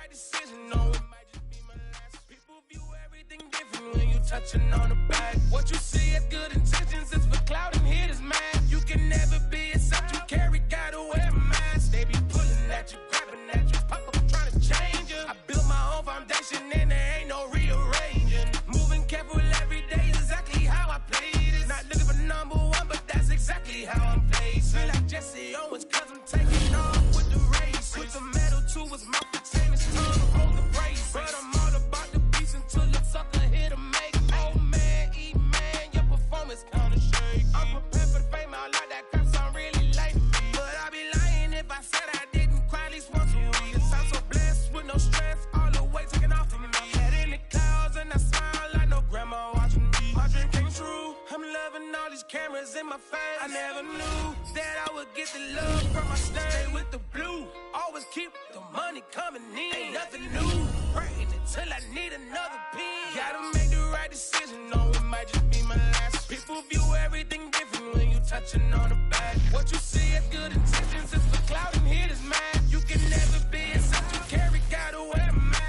right decision. No, it might just be my last. People view everything different when you touching on the back. What you see as good intentions is for clout and hitters, man. You can never be except you carry, gotta wear a mask. They be pulling at you, grabbing at you, pop up trying to change you. I built my own foundation and there ain't no rearranging. Moving careful every day is exactly how I play this. Not looking for number one, but that's exactly how I'm played. Feel like Jesse Owens, cause I'm taking off with the race. With the medal to his mouth, the chain is tongue, hold the brace. But I'm all about the beats until the sucker hit a make. Oh man, eat man, your performance kinda shake. I'm prepared for the fame, I like that crap sound really like me. But I'd be lying if I said I didn't cry at least once a week. Cause I'm so blessed with no stress, all the weight taken off of me. Head in the clouds and I smile like no grandma watching me. My dream came true, I'm loving all these cameras in my face. I never knew that I would get the love from my stay with the blue. Always keep the money coming in. Ain't nothing new. Praying until I need another pin. Gotta make the right decision. No, it might just be my last. People view everything different when you touching on the back. What you see as good intentions is for clout and hitters, man. You can never be except you carry, gotta wear a mask.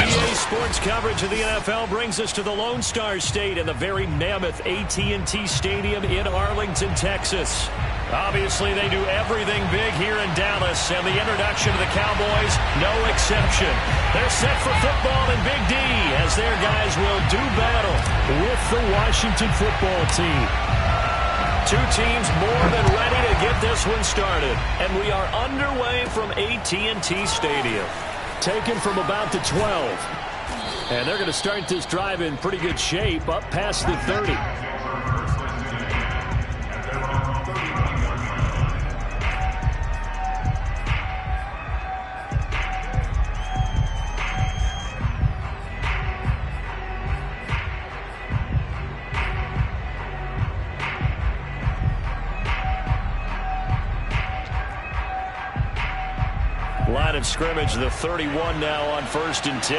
EA Sports coverage of the NFL brings us to the Lone Star State in the very mammoth AT&T Stadium in Arlington, Texas. Obviously, they do everything big here in Dallas, and the introduction of the Cowboys, no exception. They're set for football in Big D as their guys will do battle with the Washington football team. Two teams more than ready to get this one started, and we are underway from AT&T Stadium. Taken from about the 12. And they're going to start this drive in pretty good shape, up past the 30. Line of scrimmage, the 31 now on 1st and 10.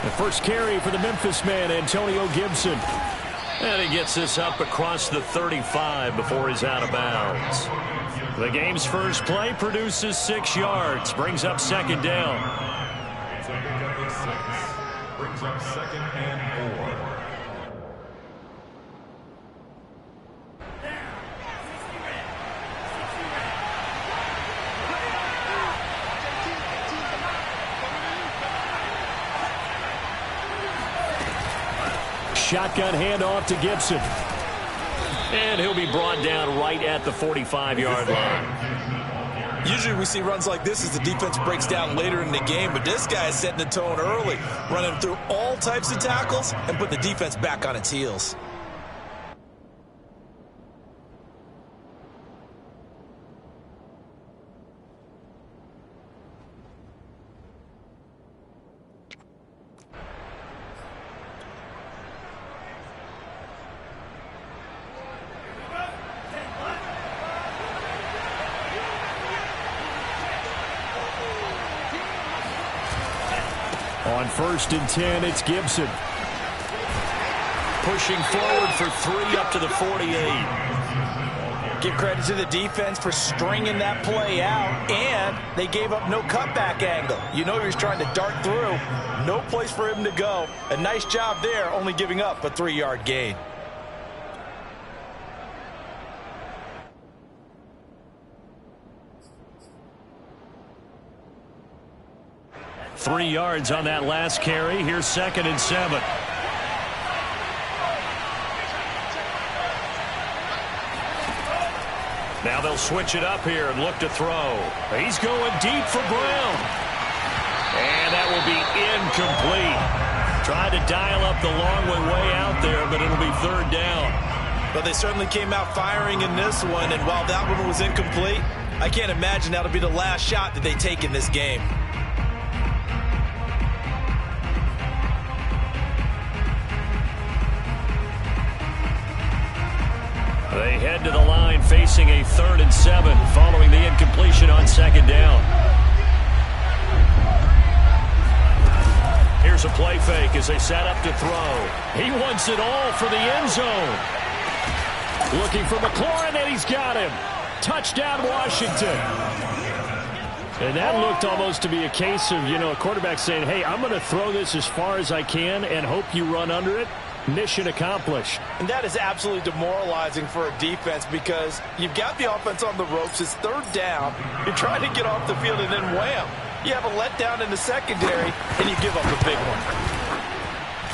The first carry for the Memphis man, Antonio Gibson. And he gets this up across the 35 before he's out of bounds. The game's first play produces 6 yards, brings up 2nd down. Brings up 2nd and 4. Shotgun handoff to Gibson. And he'll be brought down right at the 45-yard line. Usually we see runs like this as the defense breaks down later in the game, but this guy is setting the tone early, running through all types of tackles and put the defense back on its heels. On 1st and 10, it's Gibson. Pushing forward for 3 up to the 48. Give credit to the defense for stringing that play out, and they gave up no cutback angle. You know he was trying to dart through. No place for him to go. A nice job there, only giving up a 3-yard gain. Three yards on that last carry. Here's 2nd and 7. Now they'll switch it up here and look to throw. He's going deep for Brown. And that will be incomplete. Tried to dial up the long way out there, but it'll be 3rd down. But they certainly came out firing in this one, and while that one was incomplete, I can't imagine that'll be the last shot that they take in this game. They head to the line facing a 3rd and 7 following the incompletion on 2nd down. Here's a play fake as they set up to throw. He wants it all for the end zone. Looking for McLaurin, and he's got him. Touchdown, Washington. And that looked almost to be a case of, a quarterback saying, hey, I'm going to throw this as far as I can and hope you run under it. Mission accomplished. And that is absolutely demoralizing for a defense because you've got the offense on the ropes. It's third down. You're trying to get off the field, and then wham. You have a letdown in the secondary, and you give up a big one.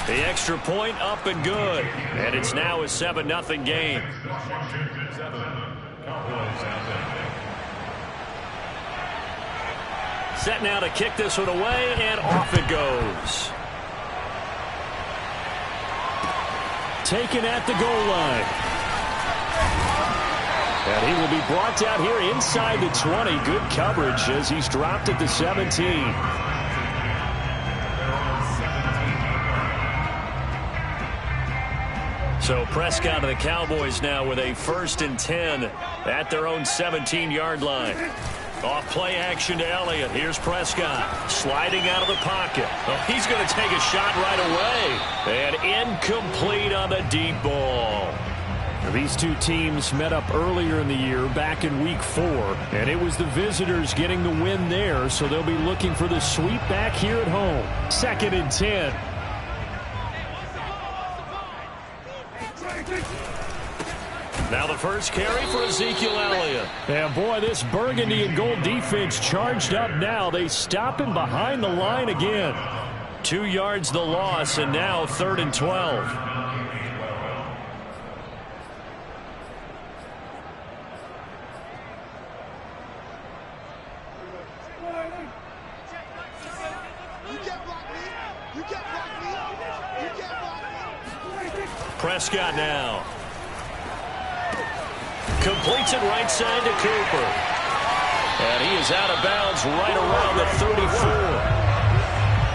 The extra point up and good. And it's now a 7-0 game. Set now to kick this one away, and off it goes. Taken at the goal line. And he will be brought down here inside the 20. Good coverage as he's dropped at the 17. So Prescott of the Cowboys now with a 1st and 10 at their own 17-yard line. Off play action to Elliott. Here's Prescott sliding out of the pocket. Oh, he's going to take a shot right away. And incomplete on the deep ball. These two teams met up earlier in the year back in week 4. And it was the visitors getting the win there. So they'll be looking for the sweep back here at home. 2nd and 10. Now the first carry for Ezekiel Elliott. And boy, this burgundy and gold defense charged up now. They stop him behind the line again. 2 yards the loss, and now 3rd and 12. Prescott now. Completes it right side to Cooper. And he is out of bounds right around the 34.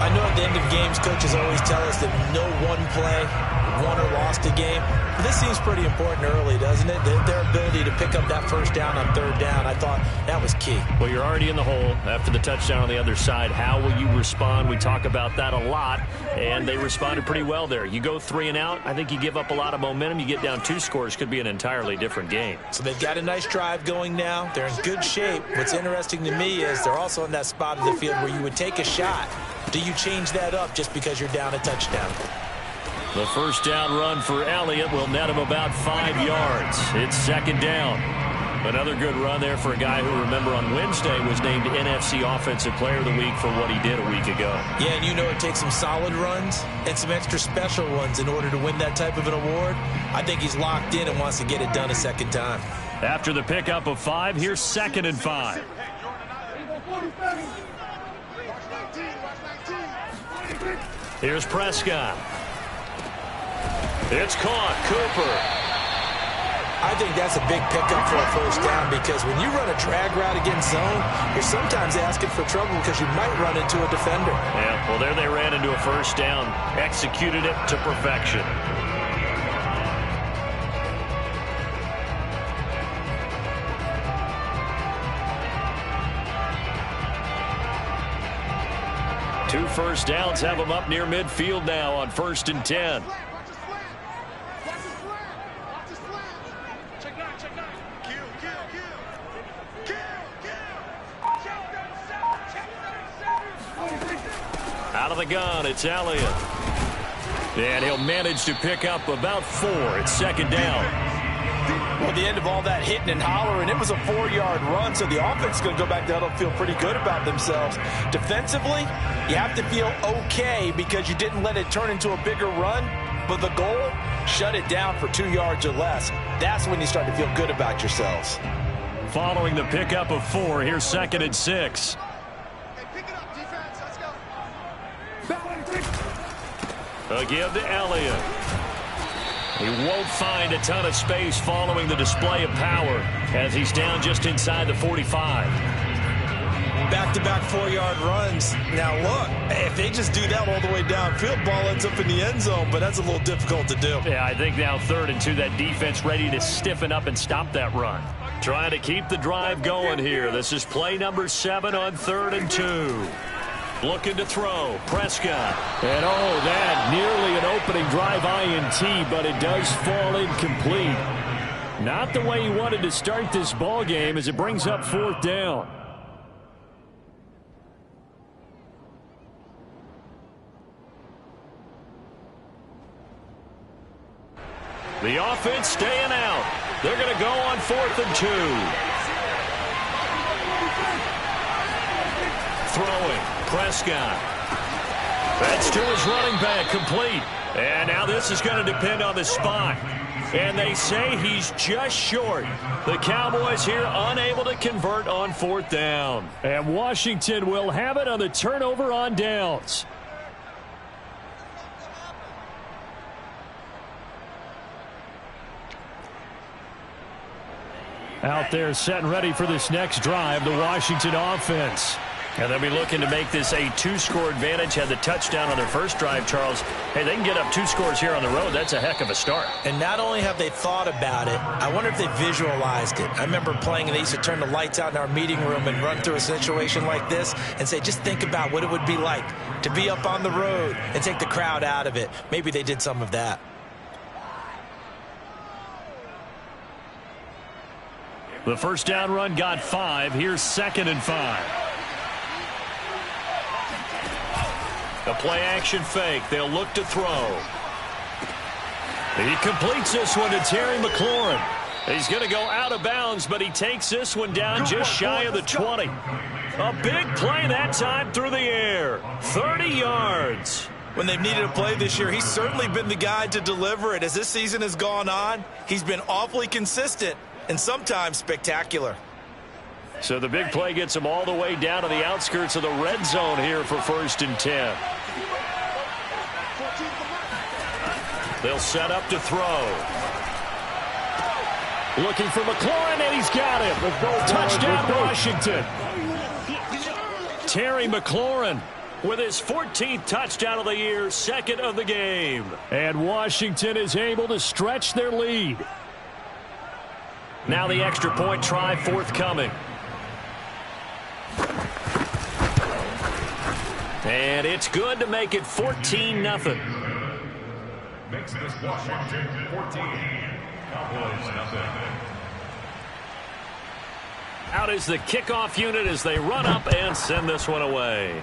I know at the end of games, coaches always tell us that no one play won or lost a game. But this seems pretty important early, doesn't it? Their ability to pick up that first down on 3rd down, I thought that was key. Well, you're already in the hole after the touchdown on the other side. How will you respond? We talk about that a lot, and they responded pretty well there. You go 3 and out, I think you give up a lot of momentum. You get down 2 scores, could be an entirely different game. So they've got a nice drive going now. They're in good shape. What's interesting to me is they're also in that spot of the field where you would take a shot. Do you change that up just because you're down a touchdown? The first down run for Elliott will net him about 5 yards. It's 2nd down. Another good run there for a guy who, remember, on Wednesday was named NFC Offensive Player of the Week for what he did a week ago. Yeah, and it takes some solid runs and some extra special ones in order to win that type of an award. I think he's locked in and wants to get it done a second time. After the pickup of 5, here's 2nd and 5. Here's Prescott. It's caught. Cooper. I think that's a big pickup for a first down because when you run a drag route against zone, you're sometimes asking for trouble because you might run into a defender. Yeah, well, there they ran into a first down. Executed it to perfection. Two first downs have them up near midfield now on 1st and 10. Out of the gun, it's Elliott. And he'll manage to pick up about 4. It's 2nd down. Well, at the end of all that hitting and hollering, it was a 4-yard run, so the offense is going to go back down and feel pretty good about themselves. Defensively, you have to feel okay because you didn't let it turn into a bigger run, but the goal, shut it down for 2 yards or less. That's when you start to feel good about yourselves. Following the pickup of 4, here's 2nd and 6. A give to Elliott. He won't find a ton of space following the display of power as he's down just inside the 45. Back-to-back 4-yard runs. Now, look, if they just do that all the way downfield, ball ends up in the end zone, but that's a little difficult to do. Yeah, I think now 3rd and 2, that defense ready to stiffen up and stop that run. Trying to keep the drive going here. This is play number 7 on 3rd and 2. Looking to throw. Prescott. And that nearly an opening drive INT, but it does fall incomplete. Not the way he wanted to start this ball game as it brings up 4th down. The offense staying out. They're going to go on 4th and 2. Throwing. Prescott. That's to his running back, complete. And now this is going to depend on the spot. And they say he's just short. The Cowboys here unable to convert on 4th down. And Washington will have it on the turnover on downs. Out there set and ready for this next drive, the Washington offense. And they'll be looking to make this a 2-score advantage. Had the touchdown on their first drive, Charles. Hey, they can get up 2 scores here on the road. That's a heck of a start. And not only have they thought about it, I wonder if they visualized it. I remember playing, and they used to turn the lights out in our meeting room and run through a situation like this and say, just think about what it would be like to be up on the road and take the crowd out of it. Maybe they did some of that. The first down run got 5. Here's 2nd and 5. A play-action fake. They'll look to throw. He completes this one to Terry McLaurin. He's going to go out of bounds, but he takes this one down just shy of the 20. A big play that time through the air. 30 yards. When they've needed a play this year, he's certainly been the guy to deliver it. As this season has gone on, he's been awfully consistent and sometimes spectacular. So the big play gets him all the way down to the outskirts of the red zone here for 1st and 10. They'll set up to throw. Looking for McLaurin, and he's got him. Touchdown, Washington. Terry McLaurin with his 14th touchdown of the year, 2nd of the game. And Washington is able to stretch their lead. Now the extra point try forthcoming. And it's good to make it 14-0. Makes this Washington 14. Cowboys nothing. Out is the kickoff unit as they run up and send this one away.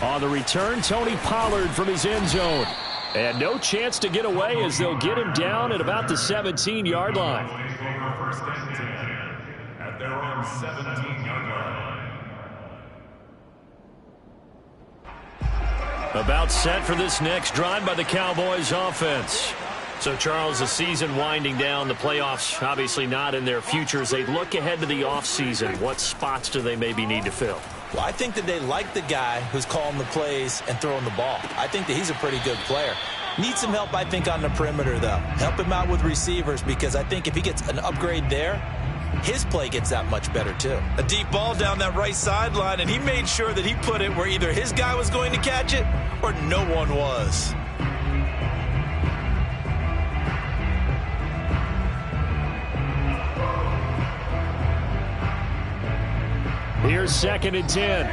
On the return, Tony Pollard from his end zone. And no chance to get away as they'll get him down at about the 17-yard line. First and 10 at their own 17-yard line. About set for this next drive by the Cowboys offense. So, Charles, the season winding down, the playoffs obviously not in their future. As they look ahead to the offseason, what spots do they maybe need to fill? Well, I think that they like the guy who's calling the plays and throwing the ball. I think that he's a pretty good player. Needs some help, I think, on the perimeter, though. Help him out with receivers, because I think if he gets an upgrade there, his play gets that much better, too. A deep ball down that right sideline, and he made sure that he put it where either his guy was going to catch it or no one was. Here's 2nd and 10.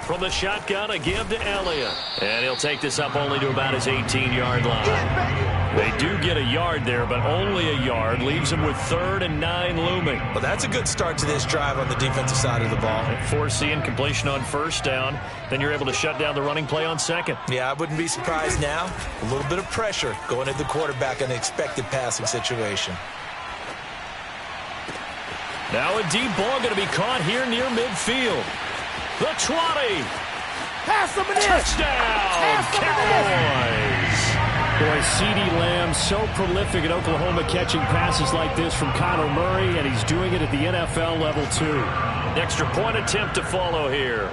From the shotgun, a give to Elliott. And he'll take this up only to about his 18-yard line. They do get a yard there, but only a yard. Leaves them with 3rd and 9 looming. Well, that's a good start to this drive on the defensive side of the ball. Force the incompletion on 1st down. Then you're able to shut down the running play on 2nd. Yeah, I wouldn't be surprised now. A little bit of pressure going at the quarterback in an expected passing situation. Now a deep ball going to be caught here near midfield. The 20. Pass him in. Touchdown, Cowboys. Boy, CeeDee Lamb so prolific at Oklahoma catching passes like this from Kyler Murray, and he's doing it at the NFL level too. Extra point attempt to follow here.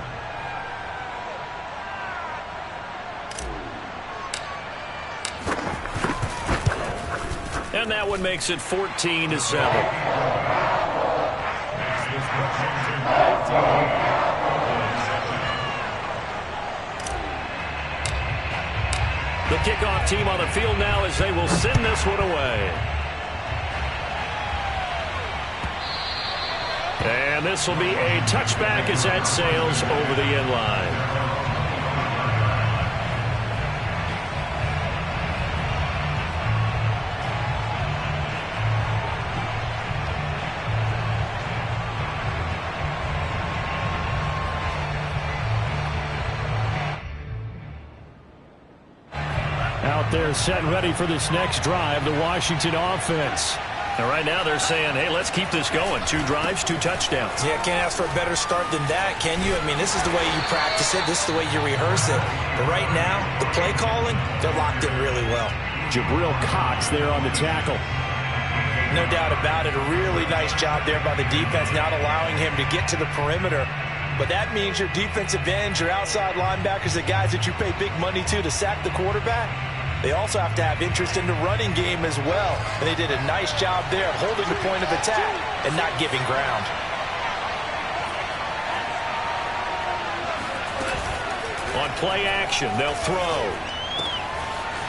And that one makes it 14-7. The kickoff team on the field now as they will send this one away. And this will be a touchback as that sails over the end line. Out there set and ready for this next drive, the Washington offense. And right now they're saying, hey, let's keep this going. 2 drives, 2 touchdowns. Yeah, can't ask for a better start than that, can you? I mean, this is the way you practice it. This is the way you rehearse it. But right now, the play calling, they're locked in really well. Jabril Cox there on the tackle. No doubt about it. A really nice job there by the defense, not allowing him to get to the perimeter. But that means your defensive ends, your outside linebackers, the guys that you pay big money to sack the quarterback, they also have to have interest in the running game as well. And they did a nice job there of holding the point of attack and not giving ground. On play action, they'll throw.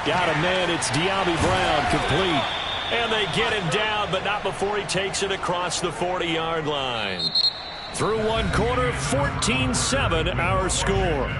Got him, man. It's De'Ami Brown, complete. And they get him down, but not before he takes it across the 40-yard line. Through one quarter, 14-7 our score.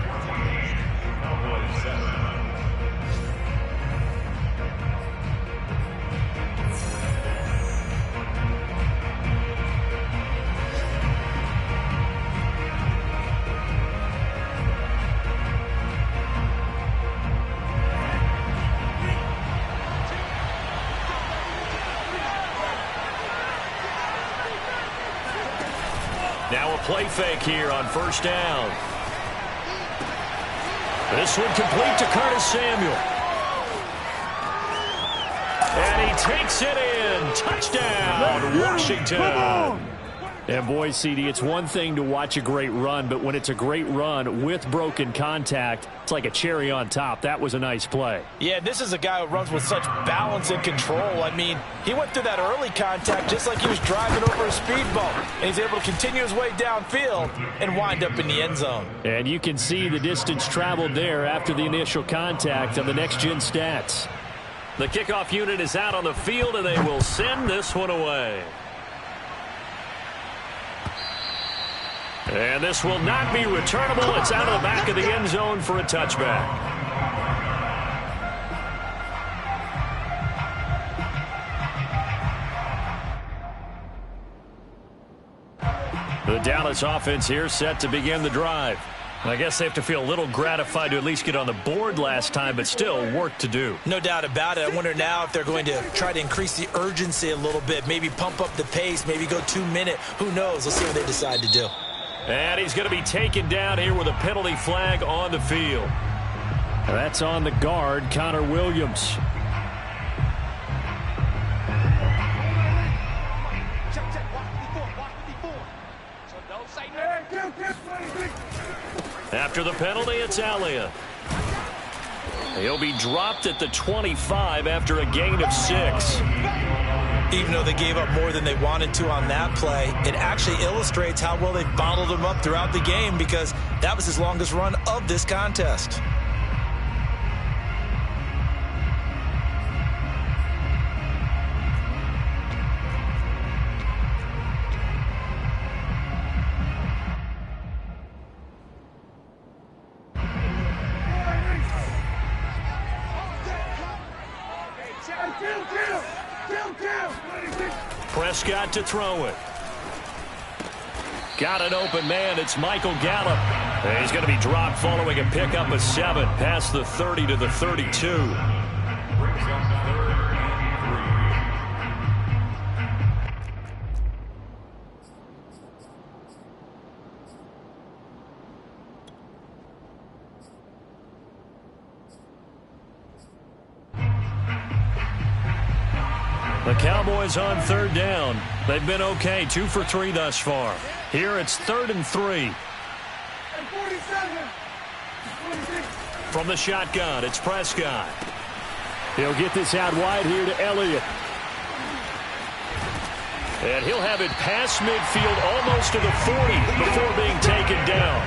Now a play fake here on first down. This one complete to Curtis Samuel. And he takes it in. Touchdown, Washington. And boy, CD, it's one thing to watch a great run, but when it's a great run with broken contact, it's like a cherry on top. That was a nice play. Yeah, this is a guy who runs with such balance and control. I mean, he went through that early contact just like he was driving over a speed bump. And he's able to continue his way downfield and wind up in the end zone. And you can see the distance traveled there after the initial contact on the next-gen stats. The kickoff unit is out on the field, and they will send this one away. And this will not be returnable. It's out of the back of the end zone for a touchback. The Dallas offense here set to begin the drive. I guess they have to feel a little gratified to at least get on the board last time, but still work to do. No doubt about it. I wonder now if they're going to try to increase the urgency a little bit, maybe pump up the pace, maybe go 2-minute. Who knows? Let's see what they decide to do. And he's going to be taken down here with a penalty flag on the field. That's on the guard, Connor Williams. After the penalty, it's Elliott. He'll be dropped at the 25 after a gain of 6. Even though they gave up more than they wanted to on that play, it actually illustrates how well they bottled him up throughout the game, because that was his longest run of this contest. Prescott to throw it. Got an open man. It's Michael Gallup. And he's going to be dropped following a pickup of 7 past the 30 to the 32. The Cowboys on third down. They've been okay, 2 for 3 thus far. Here it's 3rd and 3. From the shotgun, it's Prescott. He'll get this out wide here to Elliott. And he'll have it past midfield, almost to the 40 before being taken down.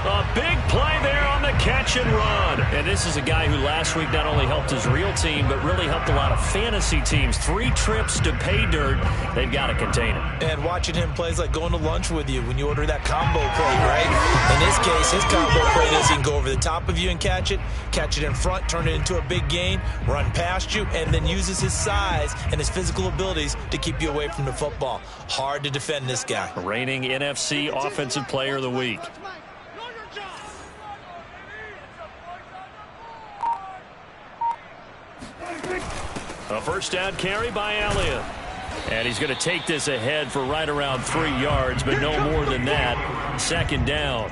A big play there on the a catch and run. And this is a guy who last week not only helped his real team, but really helped a lot of fantasy teams. 3 trips to pay dirt. They've got to contain him. And watching him play is like going to lunch with you when you order that combo plate, right? In this case, his combo plate is he can go over the top of you and catch it in front, turn it into a big gain, run past you, and then uses his size and his physical abilities to keep you away from the football. Hard to defend this guy. Reigning NFC Offensive Player of the Week. A first down carry by Elliott. And he's going to take this ahead for right around 3 yards, but no more than that. Second down.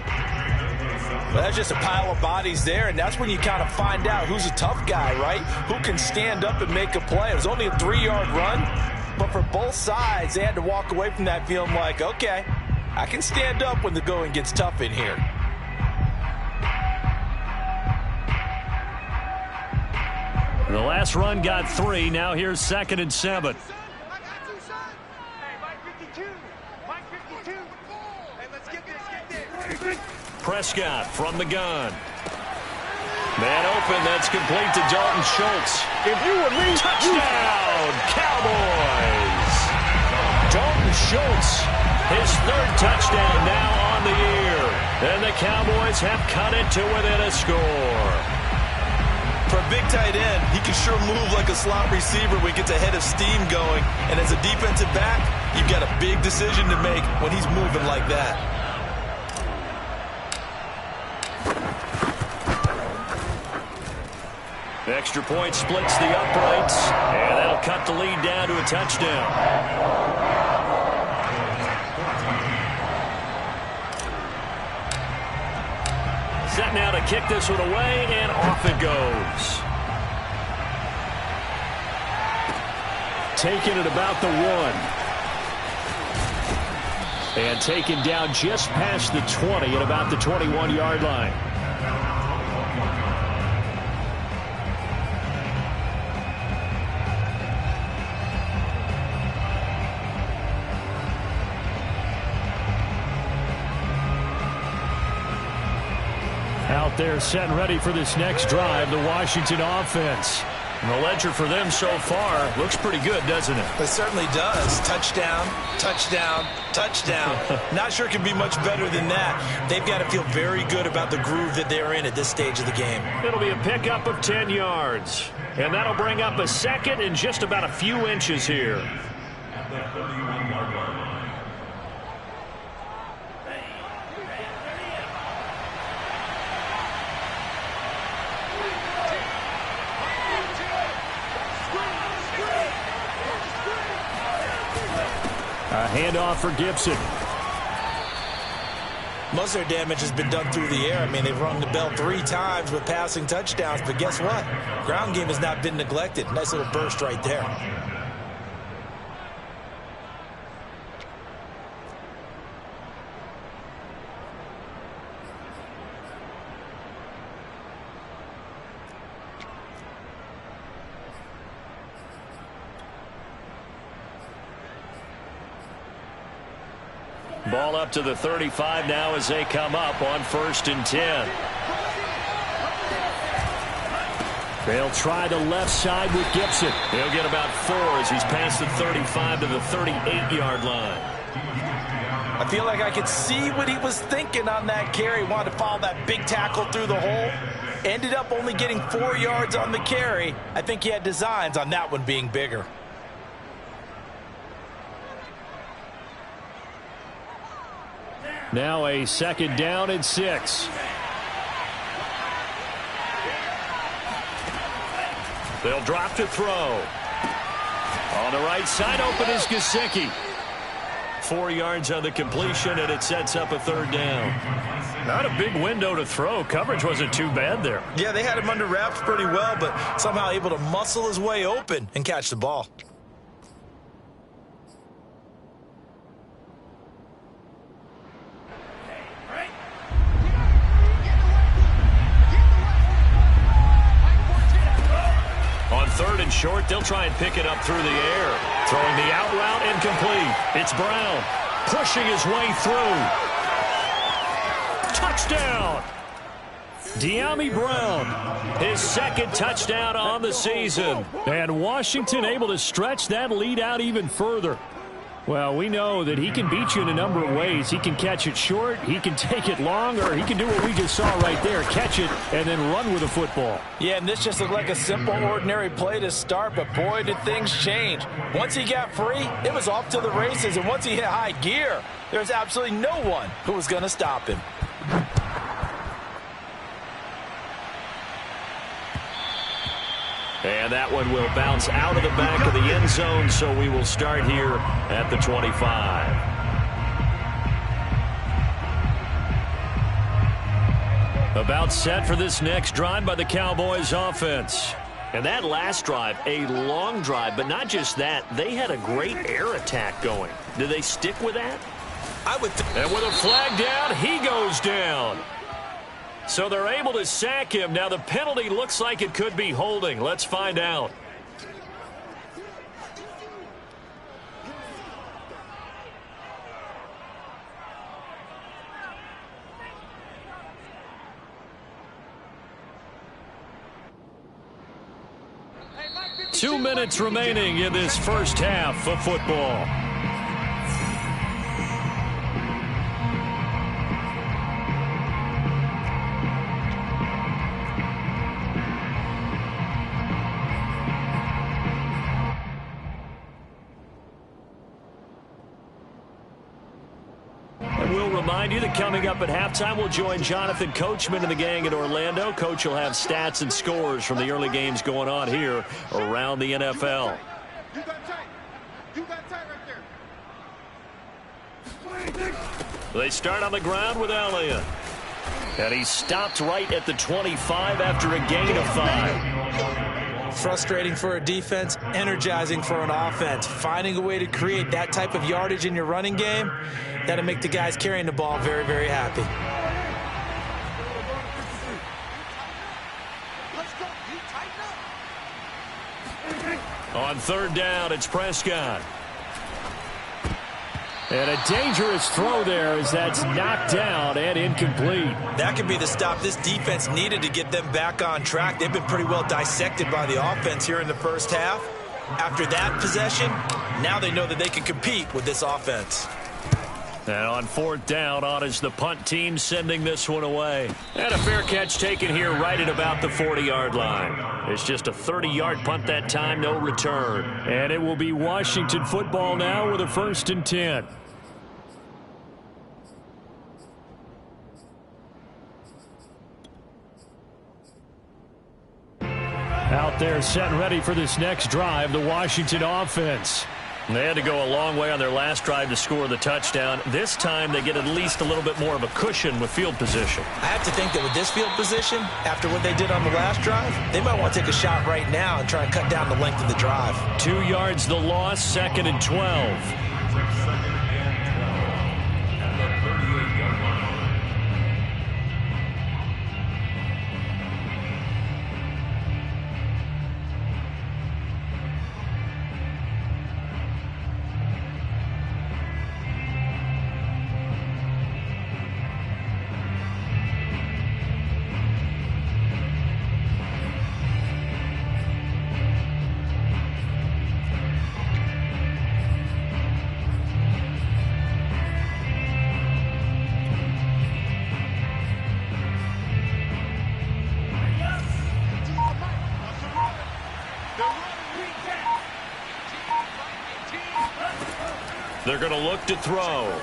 Well, that's just a pile of bodies there, and that's when you kind of find out who's a tough guy, right? Who can stand up and make a play. It was only a 3-yard run, but for both sides, they had to walk away from that feeling like, okay, I can stand up when the going gets tough in here. The last run got 3. Now here's 2nd and 7. Prescott from the gun. Man open, that's complete to Dalton Schultz. If you were me, touchdown, Cowboys! Dalton Schultz, his 3rd touchdown now on the year. And the Cowboys have cut it to within a score. For a big tight end, he can sure move like a slot receiver when he gets a head of steam going. And as a defensive back, you've got a big decision to make when he's moving like that. Extra point splits the uprights, and that'll cut the lead down to a touchdown. Set now to kick this one away, and off it goes. Taken at about the 1. And taken down just past the 20 at about the 21-yard line. Out there set and ready for this next drive, the Washington offense. And the ledger for them so far looks pretty good, doesn't it? It certainly does. Touchdown, touchdown, touchdown. Not sure it can be much better than that. They've got to feel very good about the groove that they're in at this stage of the game. It'll be a pickup of 10 yards. And that'll bring up a 2nd and just about a few inches here. At the 31-yard line. A handoff for Gibson. Most of their damage has been done through the air. I mean, they've rung the bell 3 times with passing touchdowns, but guess what? Ground game has not been neglected. Nice little burst right there. Ball up to the 35 now as they come up on 1st and 10. They'll try the left side with Gibson. He'll get about 4 as he's past the 35 to the 38-yard line. I feel like I could see what he was thinking on that carry. Wanted to follow that big tackle through the hole. Ended up only getting 4 yards on the carry. I think he had designs on that one being bigger. Now a 2nd down and 6. They'll drop to throw. On the right side, open is Gesicki. 4 yards on the completion, and it sets up a 3rd down. Not a big window to throw. Coverage wasn't too bad there. Yeah, they had him under wraps pretty well, but somehow able to muscle his way open and catch the ball. On 3rd and short, they'll try and pick it up through the air. Throwing the out route incomplete. It's Brown pushing his way through. Touchdown! De'Ami Brown, his second touchdown on the season. And Washington able to stretch that lead out even further. Well, we know that he can beat you in a number of ways. He can catch it short, he can take it long, or he can do what we just saw right there, catch it and then run with the football. Yeah, and this just looked like a simple, ordinary play to start, but boy, did things change. Once he got free, it was off to the races, and once he hit high gear, there's absolutely no one who was going to stop him. And that one will bounce out of the back of the end zone, so we will start here at the 25. About set for this next drive by the Cowboys offense. And that last drive, a long drive, but not just that, they had a great air attack going. Do they stick with that? And with a flag down, he goes down. So they're able to sack him. Now the penalty looks like it could be holding. Let's find out. Hey, 2 minutes remaining in this first half of football. Remind you that coming up at halftime, we'll join Jonathan Coachman and the gang in Orlando. Coach will have stats and scores from the early games going on here around the NFL. You got tight right there. They start on the ground with Elliott. And he stopped right at the 25 after a gain of 5. Frustrating for a defense, energizing for an offense. Finding a way to create that type of yardage in your running game, that'll make the guys carrying the ball very, very happy. On third down, it's Prescott. And a dangerous throw there as that's knocked down and incomplete. That could be the stop this defense needed to get them back on track. They've been pretty well dissected by the offense here in the first half. After that possession, now they know that they can compete with this offense. And on fourth down, on is the punt team sending this one away. And a fair catch taken here right at about the 40-yard line. It's just a 30-yard punt that time, no return. And it will be Washington football now with a 1st and 10. Out there set and ready for this next drive, the Washington offense. They had to go a long way on their last drive to score the touchdown. This time they get at least a little bit more of a cushion with field position. I have to think that with this field position, after what they did on the last drive, they might want to take a shot right now and try and cut down the length of the drive. 2 yards the loss, 2nd and 12. They're going to look to throw.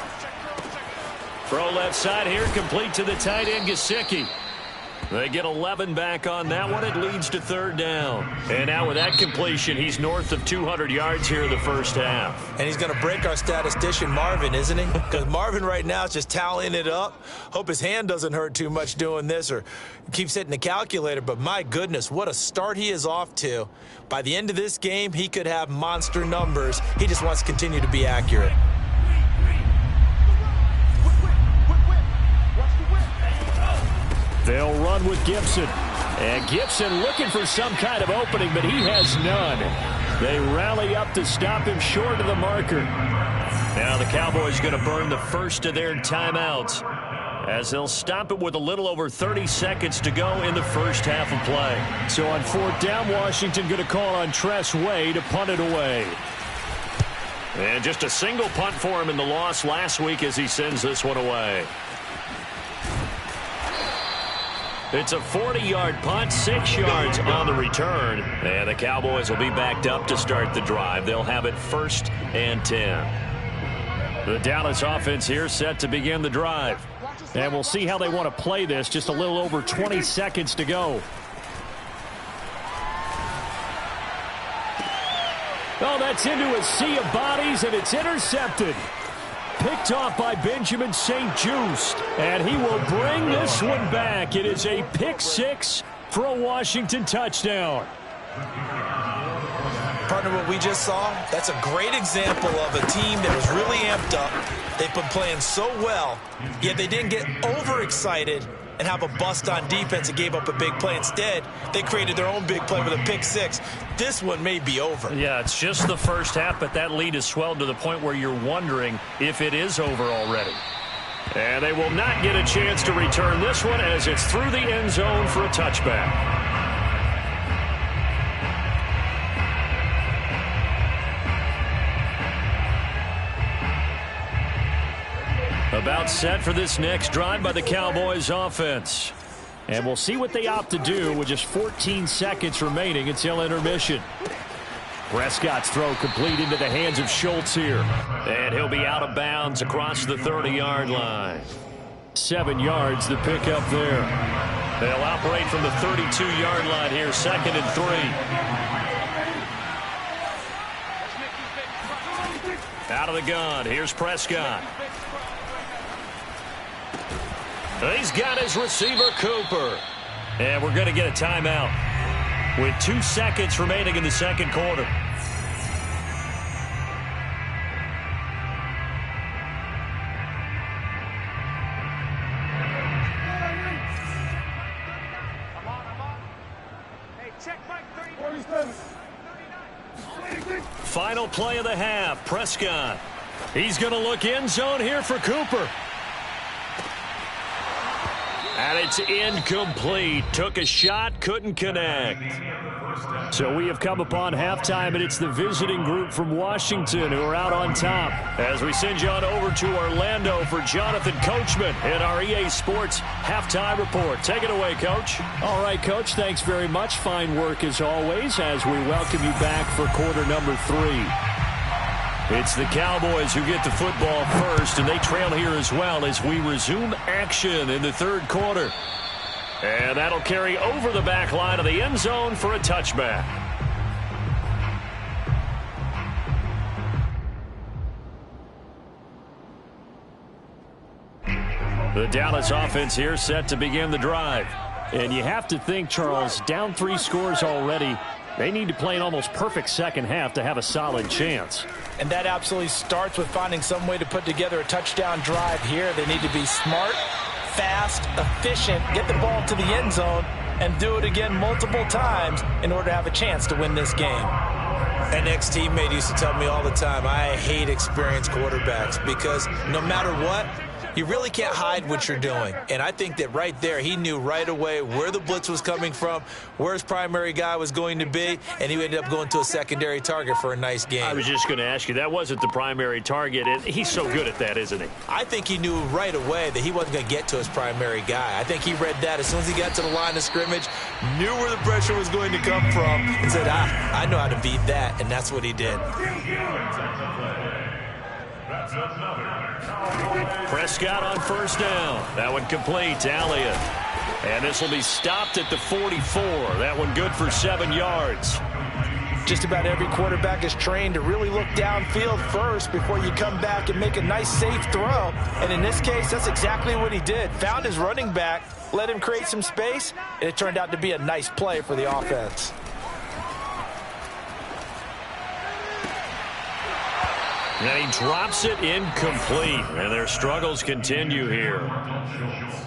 Throw left side here, complete to the tight end, Gesicki. They get 11 back on that one. It leads to 3rd down. And now with that completion, he's north of 200 yards here in the first half. And he's going to break our statistician, Marvin, isn't he? Because Marvin right now is just tallying it up. Hope his hand doesn't hurt too much doing this or keeps hitting the calculator. But my goodness, what a start he is off to. By the end of this game, he could have monster numbers. He just wants to continue to be accurate. They'll run with Gibson. And Gibson looking for some kind of opening, but he has none. They rally up to stop him short of the marker. Now the Cowboys going to burn the first of their timeouts. as they'll stop it with a little over 30 seconds to go in the first half of play. So on 4th down, Washington going to call on Tress Way to punt it away. And just a single punt for him in the loss last week as he sends this one away. It's a 40-yard punt, 6 yards on the return. And the Cowboys will be backed up to start the drive. They'll have it 1st and 10. The Dallas offense here set to begin the drive. And we'll see how they want to play this. Just a little over 20 seconds to go. Oh, that's into a sea of bodies, and it's intercepted. Picked off by Benjamin St. Juste, and he will bring this one back. It is a pick 6 for a Washington touchdown. Partner, what we just saw, that's a great example of a team that was really amped up. They've been playing so well, yet they didn't get overexcited and have a bust on defense and gave up a big play. Instead, they created their own big play with a pick 6. This one may be over. Yeah, it's just the first half, but that lead has swelled to the point where you're wondering if it is over already. And they will not get a chance to return this one as it's through the end zone for a touchback. About set for this next drive by the Cowboys offense. And we'll see what they opt to do with just 14 seconds remaining until intermission. Prescott's throw complete into the hands of Schultz here. And he'll be out of bounds across the 30-yard line. 7 yards the pickup there. They'll operate from the 32-yard line here, 2nd and 3. Out of the gun, here's Prescott. He's got his receiver, Cooper. And we're going to get a timeout with 2 seconds remaining in the second quarter. Final play of the half, Prescott. He's going to look end zone here for Cooper. And it's incomplete. Took a shot, couldn't connect. So we have come upon halftime, and it's the visiting group from Washington who are out on top. As we send you on over to Orlando for Jonathan Coachman in our EA Sports Halftime Report. Take it away, Coach. All right, Coach, thanks very much. Fine work as always as we welcome you back for quarter number 3. It's the Cowboys who get the football first, and they trail here as well as we resume action in the third quarter. And that'll carry over the back line of the end zone for a touchback. The Dallas offense here set to begin the drive. And you have to think, Charles, down 3 scores already. They need to play an almost perfect second half to have a solid chance. And that absolutely starts with finding some way to put together a touchdown drive here. They need to be smart, fast, efficient, get the ball to the end zone, and do it again multiple times in order to have a chance to win this game. An ex-teammate used to tell me all the time, I hate experienced quarterbacks because no matter what, you really can't hide what you're doing. And I think that right there, he knew right away where the blitz was coming from, where his primary guy was going to be, and he ended up going to a secondary target for a nice game. I was just going to ask you, that wasn't the primary target. And he's so good at that, isn't he? I think he knew right away that he wasn't going to get to his primary guy. I think he read that as soon as he got to the line of scrimmage, knew where the pressure was going to come from, and said, I know how to beat that, and that's what he did. Prescott on first down. That one complete to Elliott. And this will be stopped at the 44. That one good for 7 yards. Just about every quarterback is trained to really look downfield first before you come back and make a nice, safe throw. And in this case, that's exactly what he did. Found his running back, let him create some space, and it turned out to be a nice play for the offense. And he drops it incomplete. And their struggles continue here.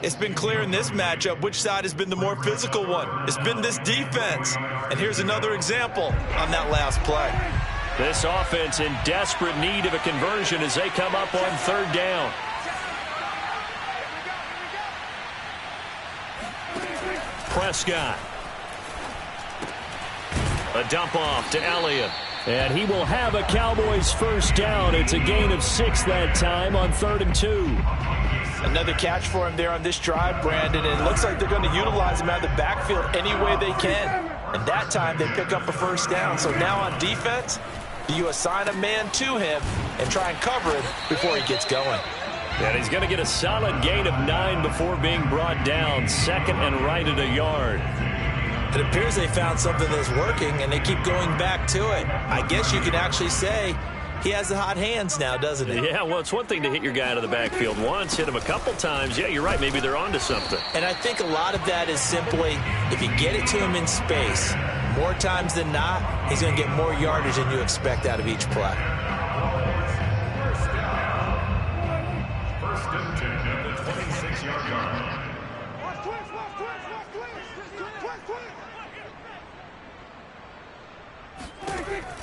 It's been clear in this matchup which side has been the more physical one. It's been this defense. And here's another example on that last play. This offense in desperate need of a conversion as they come up on third down. Prescott. A dump off to Elliott. And he will have a Cowboys first down. It's a gain of 6 that time on 3rd and 2. Another catch for him there on this drive, Brandon. And it looks like they're going to utilize him out of the backfield any way they can. And that time they pick up a first down. So now on defense, you assign a man to him and try and cover him before he gets going. And he's going to get a solid gain of 9 before being brought down. Second and right at a yard. It appears they found something that's working, and they keep going back to it. I guess you can actually say he has the hot hands now, doesn't he? Yeah, well, it's one thing to hit your guy out of the backfield once, hit him a couple times. Yeah, you're right. Maybe they're onto something. And I think a lot of that is simply if you get it to him in space, more times than not, he's going to get more yardage than you expect out of each play. First and 10 at the 26-yard line.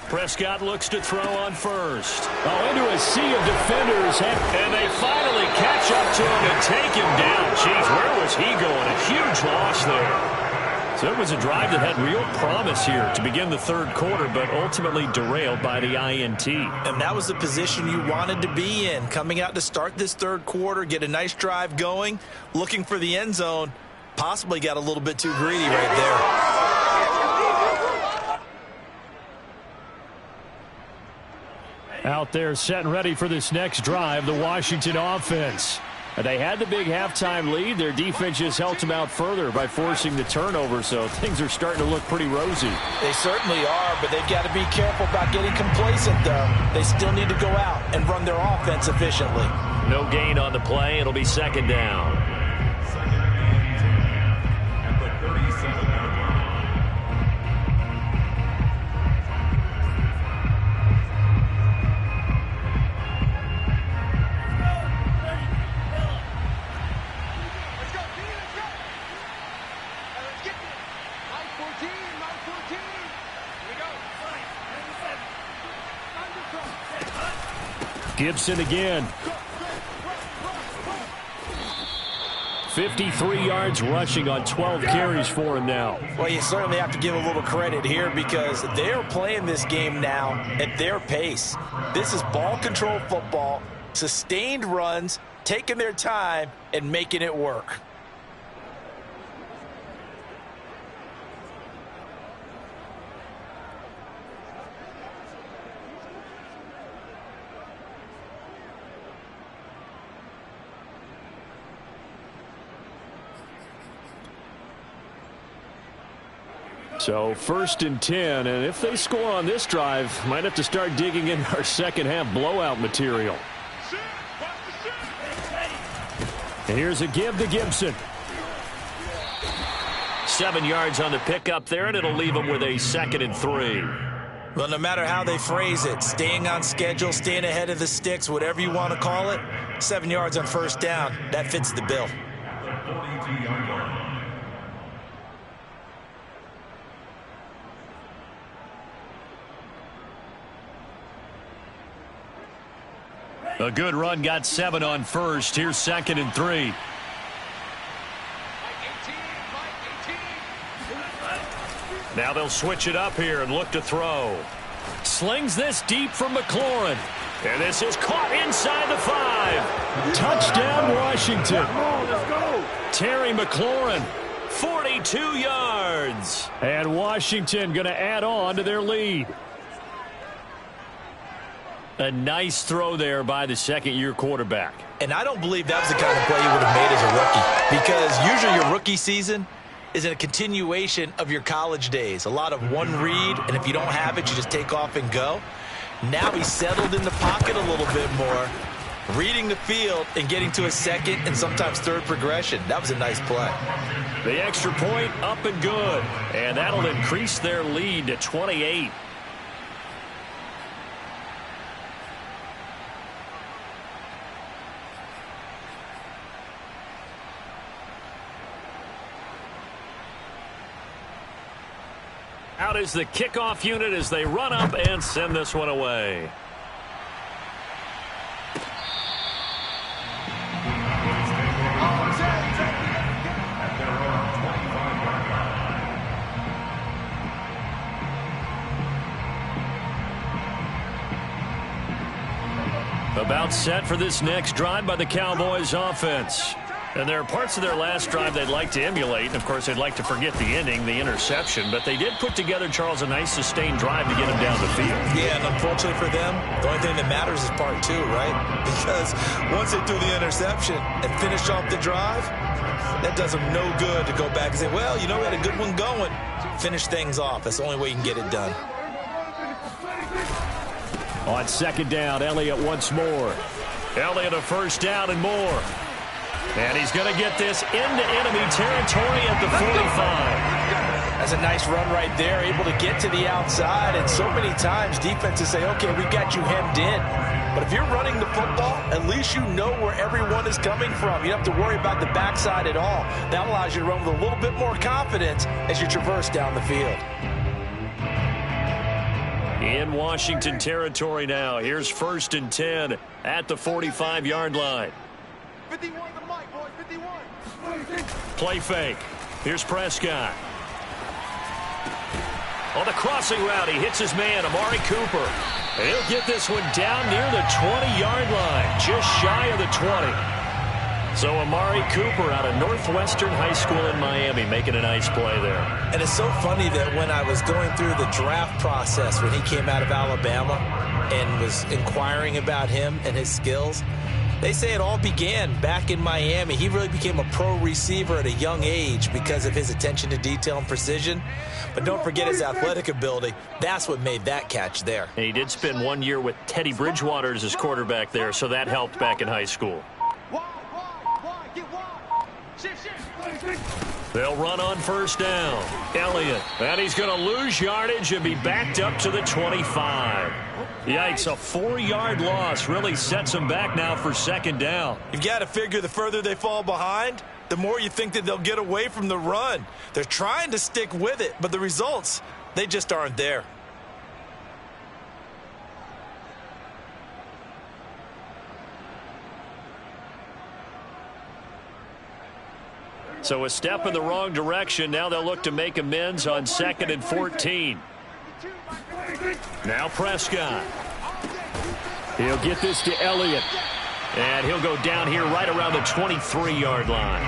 Prescott looks to throw on first. Oh, into a sea of defenders. And they finally catch up to him and take him down. Jeez, where was he going? A huge loss there. So it was a drive that had real promise here to begin the third quarter, but ultimately derailed by the INT. And that was the position you wanted to be in. Coming out to start this third quarter, get a nice drive going, looking for the end zone. Possibly got a little bit too greedy right there. Out there set and ready for this next drive, the Washington offense. They had the big halftime lead. Their defense just helped them out further by forcing the turnover, so things are starting to look pretty rosy. They certainly are, but they've got to be careful about getting complacent, though. They still need to go out and run their offense efficiently. No gain on the play. It'll be second down. Second and 10 at the 37-yard line. Gibson again. 53 yards rushing on 12 carries for him now. Well, you certainly have to give a little credit here because they're playing this game now at their pace. This is ball control football, sustained runs, taking their time, and making it work. So 1st and 10, and if they score on this drive, might have to start digging in our second half blowout material. And here's a give to Gibson. 7 yards on the pickup there, and it'll leave them with a 2nd and 3. Well, no matter how they phrase it, staying on schedule, staying ahead of the sticks, whatever you want to call it, 7 yards on first down, that fits the bill. 42-yard line. A good run got 7 on first. Here's 2nd and 3. Now they'll switch it up here and look to throw. Slings this deep from McLaurin. And this is caught inside the 5. Touchdown, Washington. Let's go. Terry McLaurin. 42 yards. And Washington going to add on to their lead. A nice throw there by the second-year quarterback. And I don't believe that was the kind of play you would have made as a rookie, because usually your rookie season is a continuation of your college days. A lot of one read, and if you don't have it, you just take off and go. Now he's settled in the pocket a little bit more, reading the field and getting to a second and sometimes third progression. That was a nice play. The extra point up and good. And that'll increase their lead to 28. Out is the kickoff unit as they run up and send this one away. At their own 25-yard line. About set for this next drive by the Cowboys offense. And there are parts of their last drive they'd like to emulate. And, of course, they'd like to forget the ending, the interception. But they did put together, Charles, a nice sustained drive to get him down the field. Yeah, and unfortunately for them, the only thing that matters is part two, right? Because once they threw the interception and finished off the drive, that does them no good to go back and say, well, you know, we had a good one going. Finish things off. That's the only way you can get it done. On second down, Elliott once more. Elliott a first down and more. And he's going to get this into enemy territory at the 45. That's a nice run right there, able to get to the outside. And so many times defenses say, okay, we've got you hemmed in. But if you're running the football, at least you know where everyone is coming from. You don't have to worry about the backside at all. That allows you to run with a little bit more confidence as you traverse down the field. In Washington territory now. Here's 1st and 10 at the 45-yard line. 51 the mic, boys, 51. Play fake. Here's Prescott. On the crossing route, he hits his man, Amari Cooper. And he'll get this one down near the 20-yard line, just shy of the 20. So Amari Cooper out of Northwestern High School in Miami making a nice play there. And it's so funny that when I was going through the draft process when he came out of Alabama and was inquiring about him and his skills, they say it all began back in Miami. He really became a pro receiver at a young age because of his attention to detail and precision. But don't forget his athletic ability. That's what made that catch there. And he did spend 1 year with Teddy Bridgewater as his quarterback there, so that helped back in high school. They'll run on first down. Elliott. And he's going to lose yardage and be backed up to the 25. Yikes, a 4-yard loss really sets him back now for second down. You've got to figure the further they fall behind, the more you think that they'll get away from the run. They're trying to stick with it, but the results, they just aren't there. So a step in the wrong direction. Now they'll look to make amends on 2nd and 14. Now Prescott. He'll get this to Elliott. And he'll go down here right around the 23-yard line.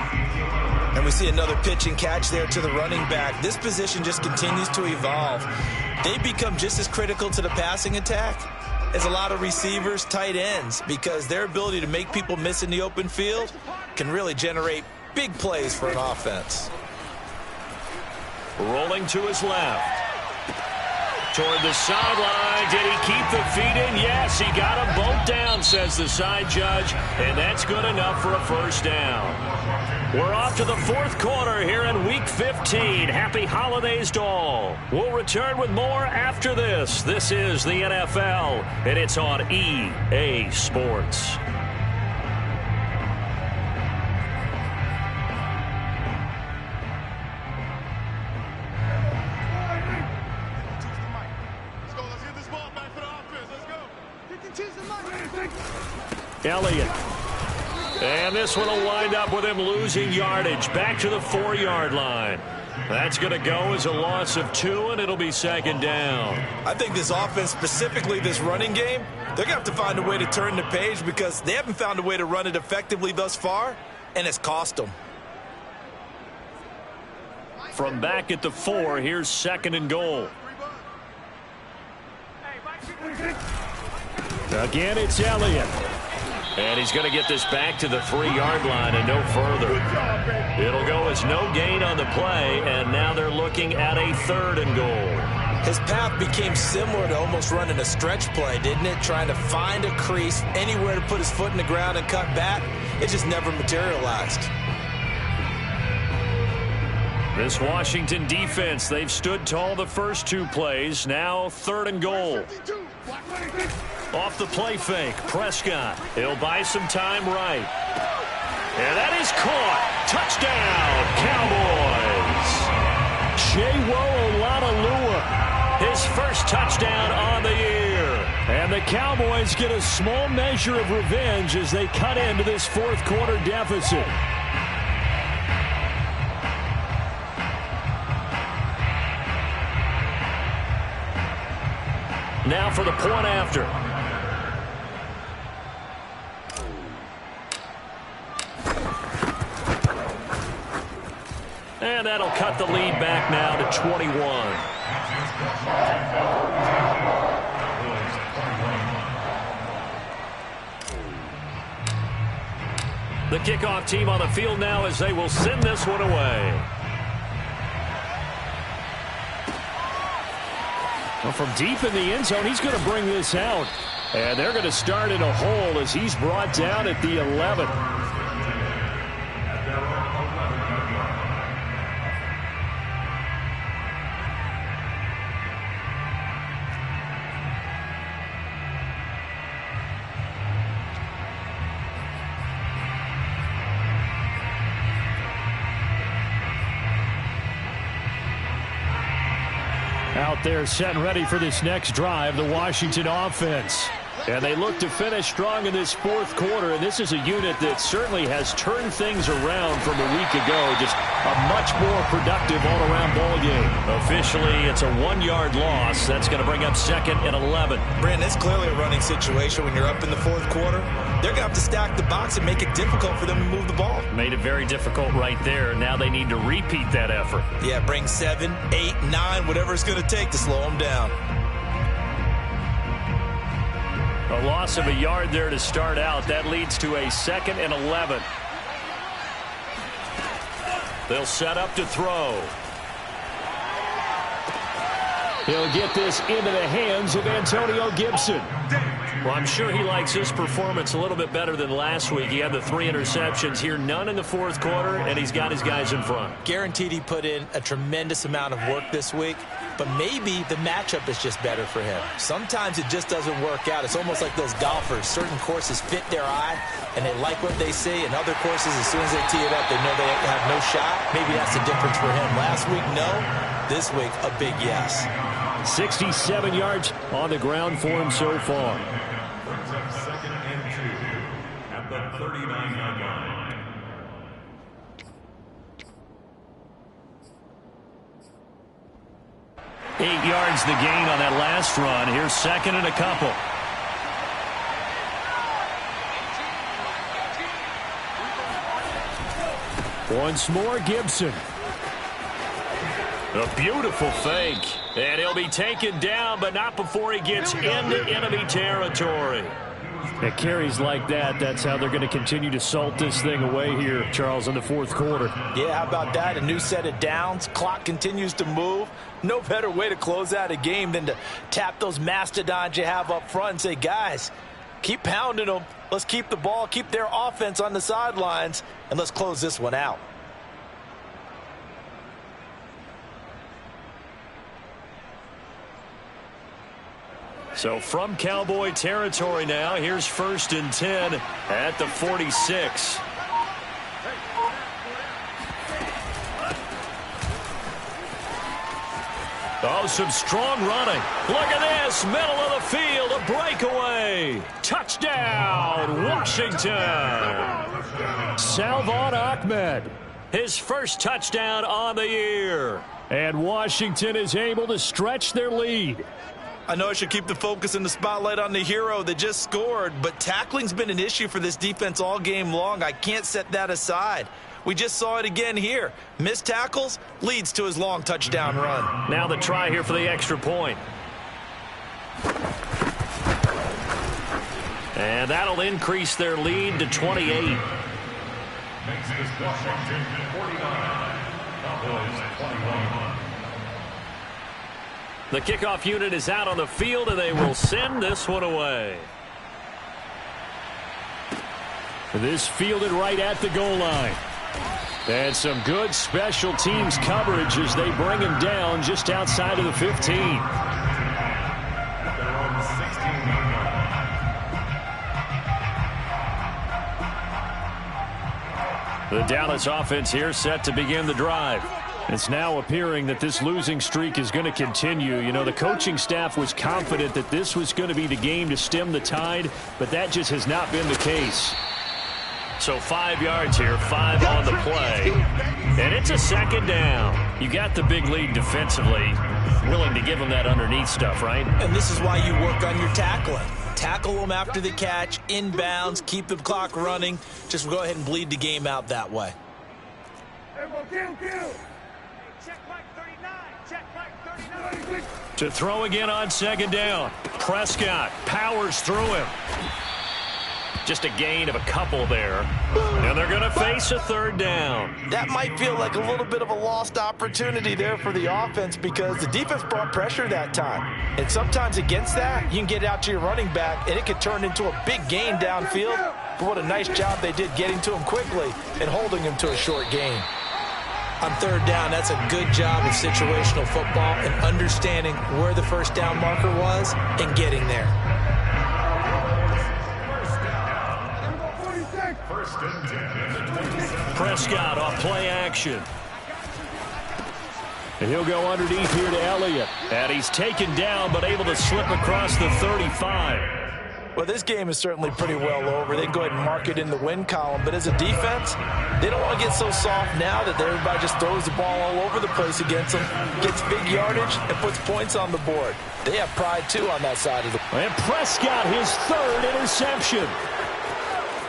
And we see another pitch and catch there to the running back. This position just continues to evolve. They become just as critical to the passing attack as a lot of receivers, tight ends, because their ability to make people miss in the open field can really generate big plays for an offense. Rolling to his left. Toward the sideline. Did he keep the feet in? Yes, he got them both down, says the side judge. And that's good enough for a first down. We're off to the 4th quarter here in Week 15. Happy holidays to all. We'll return with more after this. This is the NFL, and it's on EA Sports. Elliott. And this one will wind up with him losing yardage back to the 4-yard line. That's going to go as a loss of 2, and it'll be second down. I think this offense, specifically this running game, they're going to have to find a way to turn the page because they haven't found a way to run it effectively thus far, and it's cost them. From back at the 4, here's 2nd and goal. Again, it's Elliott. And he's going to get this back to the 3-yard line and no further. It'll go as no gain on the play, and now they're looking at a 3rd and goal. His path became similar to almost running a stretch play, didn't it? Trying to find a crease, anywhere to put his foot in the ground and cut back. It just never materialized. This Washington defense, they've stood tall the first 2 plays. Now 3rd and goal. Off the play fake, Prescott. He'll buy some time right. And that is caught. Touchdown, Cowboys. J.W. Olalolua, his first touchdown on the year. And the Cowboys get a small measure of revenge as they cut into this 4th quarter deficit. Now for the point after. And that'll cut the lead back now to 21. The kickoff team on the field now as they will send this one away. Well, from deep in the end zone, he's going to bring this out. And they're going to start in a hole as he's brought down at the 11. Out there set and ready for this next drive, the Washington offense. And they look to finish strong in this fourth quarter. And this is a unit that certainly has turned things around from a week ago. Just a much more productive all-around ball game. Officially, it's a 1-yard loss. That's going to bring up 2nd and 11. Brandon, it's clearly a running situation when you're up in the fourth quarter. They're going to have to stack the box and make it difficult for them to move the ball. Made it very difficult right there. Now they need to repeat that effort. Yeah, bring 7, 8, 9, whatever it's going to take to slow them down. A loss of a yard there to start out. That leads to a 2nd and 11. They'll set up to throw. He'll get this into the hands of Antonio Gibson. Well, I'm sure he likes his performance a little bit better than last week. He had the 3 interceptions here, none in the fourth quarter, and he's got his guys in front. Guaranteed he put in a tremendous amount of work this week, but maybe the matchup is just better for him. Sometimes it just doesn't work out. It's almost like those golfers. Certain courses fit their eye, and they like what they see, and other courses, as soon as they tee it up, they know they have no shot. Maybe that's the difference for him. Last week, no. This week, a big yes. 67 yards on the ground for him so far. Brings up 2nd and 2 at the 39-yard line. Eight yards the gain on that last run. Here's 2nd and a couple. Once more, Gibson. A beautiful fake. And he'll be taken down, but not before he gets into enemy territory. At carries like that, that's how they're going to continue to salt this thing away here, Charles, in the fourth quarter. Yeah, how about that? A new set of downs. Clock continues to move. No better way to close out a game than to tap those mastodons you have up front and say, guys, keep pounding them. Let's keep the ball, keep their offense on the sidelines, and let's close this one out. So from Cowboy territory now, here's 1st and 10 at the 46. Oh, some strong running. Look at this, middle of the field, a breakaway. Touchdown, Washington. Salvon Ahmed. His first touchdown on the year. And Washington is able to stretch their lead. I know I should keep the focus and the spotlight on the hero that just scored, but tackling's been an issue for this defense all game long. I can't set that aside. We just saw it again here. Missed tackles leads to his long touchdown run. Now the try here for the extra point. And that'll increase their lead to 28. Makes this Washington 49, Cowboys 21. The kickoff unit is out on the field, and they will send this one away. This fielded right at the goal line. And some good special teams coverage as they bring him down just outside of the 15. They're on 16-yard line. The Dallas offense here set to begin the drive. It's now appearing that this losing streak is going to continue. You know, the coaching staff was confident that this was going to be the game to stem the tide, but that just has not been the case. So 5 yards here, 5 on the play. And it's a 2nd down. You got the big lead defensively. Willing to give them that underneath stuff, right? And this is why you work on your tackling. Tackle them after the catch, inbounds, keep the clock running. Just go ahead and bleed the game out that way. To throw again on second down. Prescott powers through him. Just a gain of a couple there. And they're going to face a third down. That might feel like a little bit of a lost opportunity there for the offense because the defense brought pressure that time. And sometimes against that, you can get out to your running back, and it could turn into a big gain downfield. But what a nice job they did getting to him quickly and holding him to a short gain. On third down, that's a good job of situational football and understanding where the first down marker was and getting there. Prescott off play action. And he'll go underneath here to Elliott. And he's taken down but able to slip across the 35. Well, this game is certainly pretty well over. They can go ahead and mark it in the win column. But as a defense, they don't want to get so soft now that everybody just throws the ball all over the place against them, gets big yardage, and puts points on the board. They have pride, too, on that side of the ball. And Prescott, his third interception.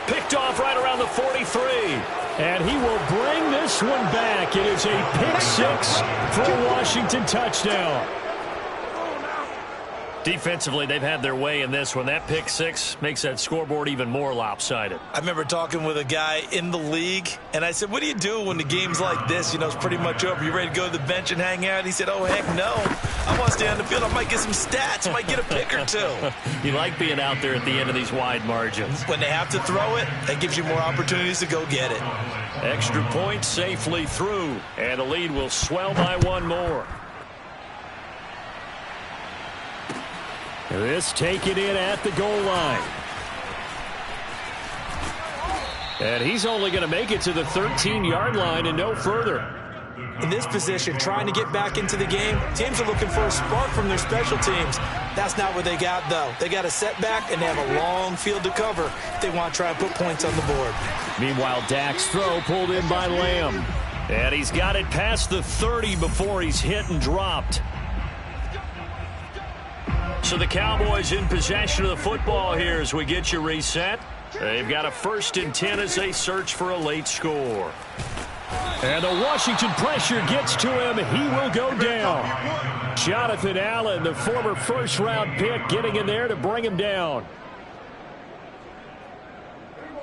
Picked off right around the 43. And he will bring this one back. It is a pick six for a Washington touchdown. Defensively, they've had their way in this one. That pick six makes that scoreboard even more lopsided. I remember talking with a guy in the league, and I said, what do you do when the game's like this? You know, it's pretty much over. You ready to go to the bench and hang out? He said, oh, heck no. I want to stay on the field. I might get some stats. I might get a pick or two. You like being out there at the end of these wide margins. When they have to throw it, that gives you more opportunities to go get it. Extra point safely through, and the lead will swell by one more. This taken in at the goal line. And he's only going to make it to the 13-yard line and no further. In this position, trying to get back into the game, teams are looking for a spark from their special teams. That's not what they got, though. They got a setback, and they have a long field to cover if they want to try and put points on the board. Meanwhile, Dak's throw pulled in by Lamb. And he's got it past the 30 before he's hit and dropped. So the Cowboys in possession of the football here as we get you reset. They've got a 1st and 10 as they search for a late score. And the Washington pressure gets to him. He will go down. Jonathan Allen, the former first-round pick, getting in there to bring him down.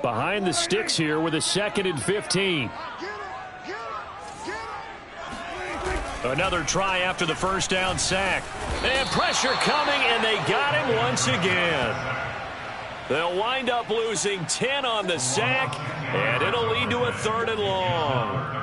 Behind the sticks here with a 2nd and 15. Another try after the first down sack. And pressure coming, and they got him once again. They'll wind up losing 10 on the sack, and it'll lead to a 3rd and long.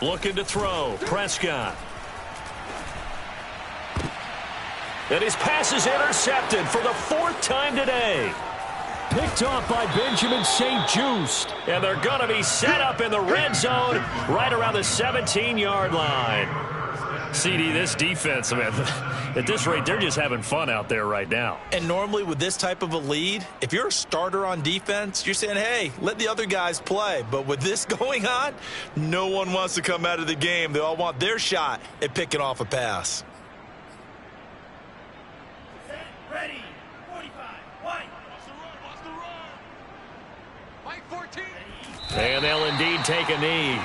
Looking to throw. Prescott. And his pass is intercepted for the 4th time today. Picked off by Benjamin St-Juste. And they're going to be set up in the red zone right around the 17-yard line. CD, this defense, man, at this rate, they're just having fun out there right now. And normally with this type of a lead, if you're a starter on defense, you're saying, hey, let the other guys play. But with this going on, no one wants to come out of the game. They all want their shot at picking off a pass. Ready. 45. White. What's the run? White 14. And they'll indeed take a knee.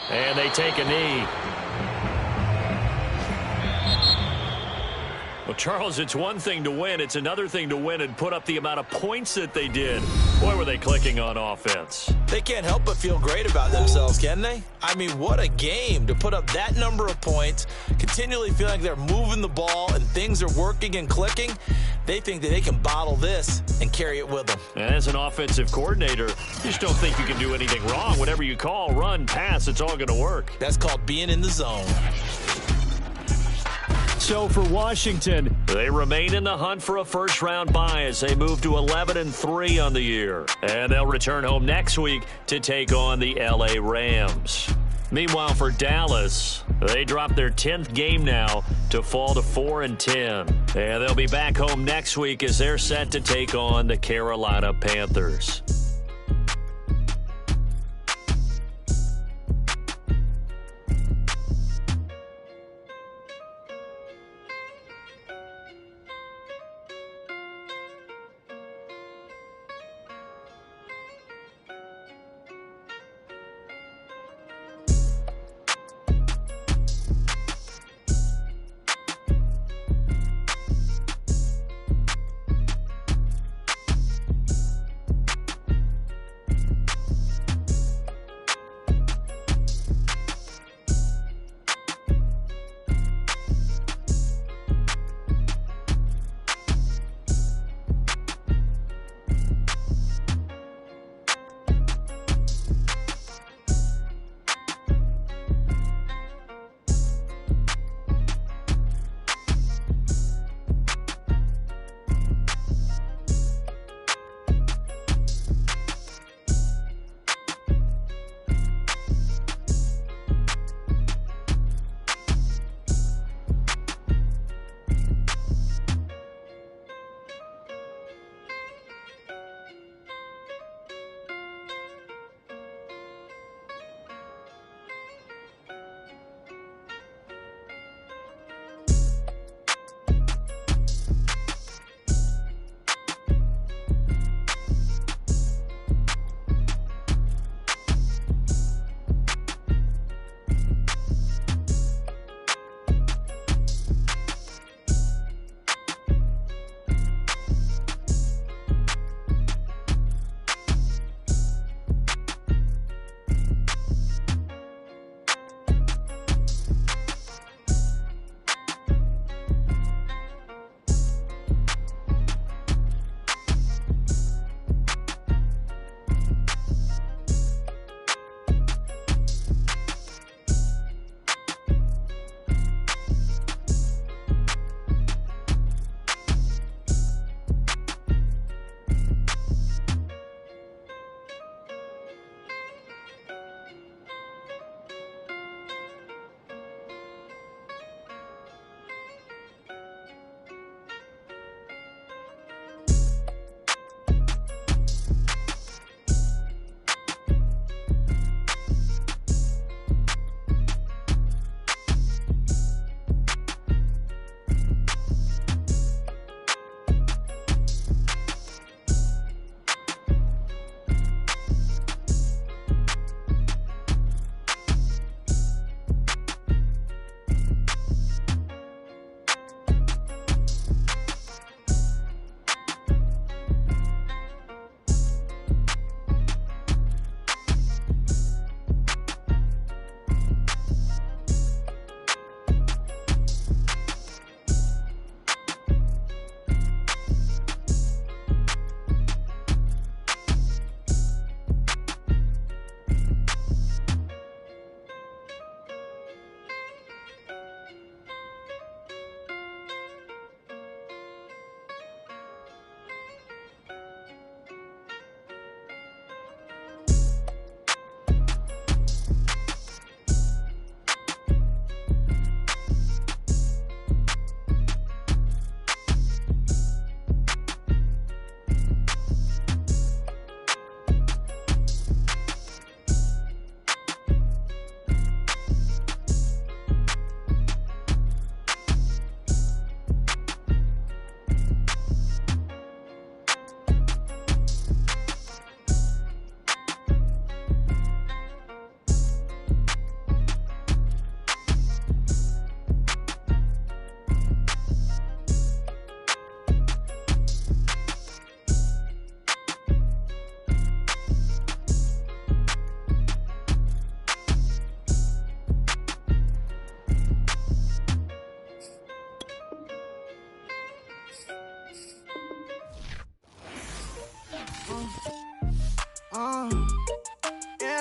And they take a knee. Well, Charles, it's one thing to win. It's another thing to win and put up the amount of points that they did. Boy, were they clicking on offense. They can't help but feel great about themselves, can they? I mean, what a game to put up that number of points, continually feeling like they're moving the ball and things are working and clicking. They think that they can bottle this and carry it with them. And as an offensive coordinator, you just don't think you can do anything wrong. Whatever you call, run, pass, it's all going to work. That's called being in the zone. So for Washington, they remain in the hunt for a first-round bye as they move to 11-3 on the year. And they'll return home next week to take on the L.A. Rams. Meanwhile, for Dallas, they drop their 10th game now to fall to 4-10. And they'll be back home next week as they're set to take on the Carolina Panthers.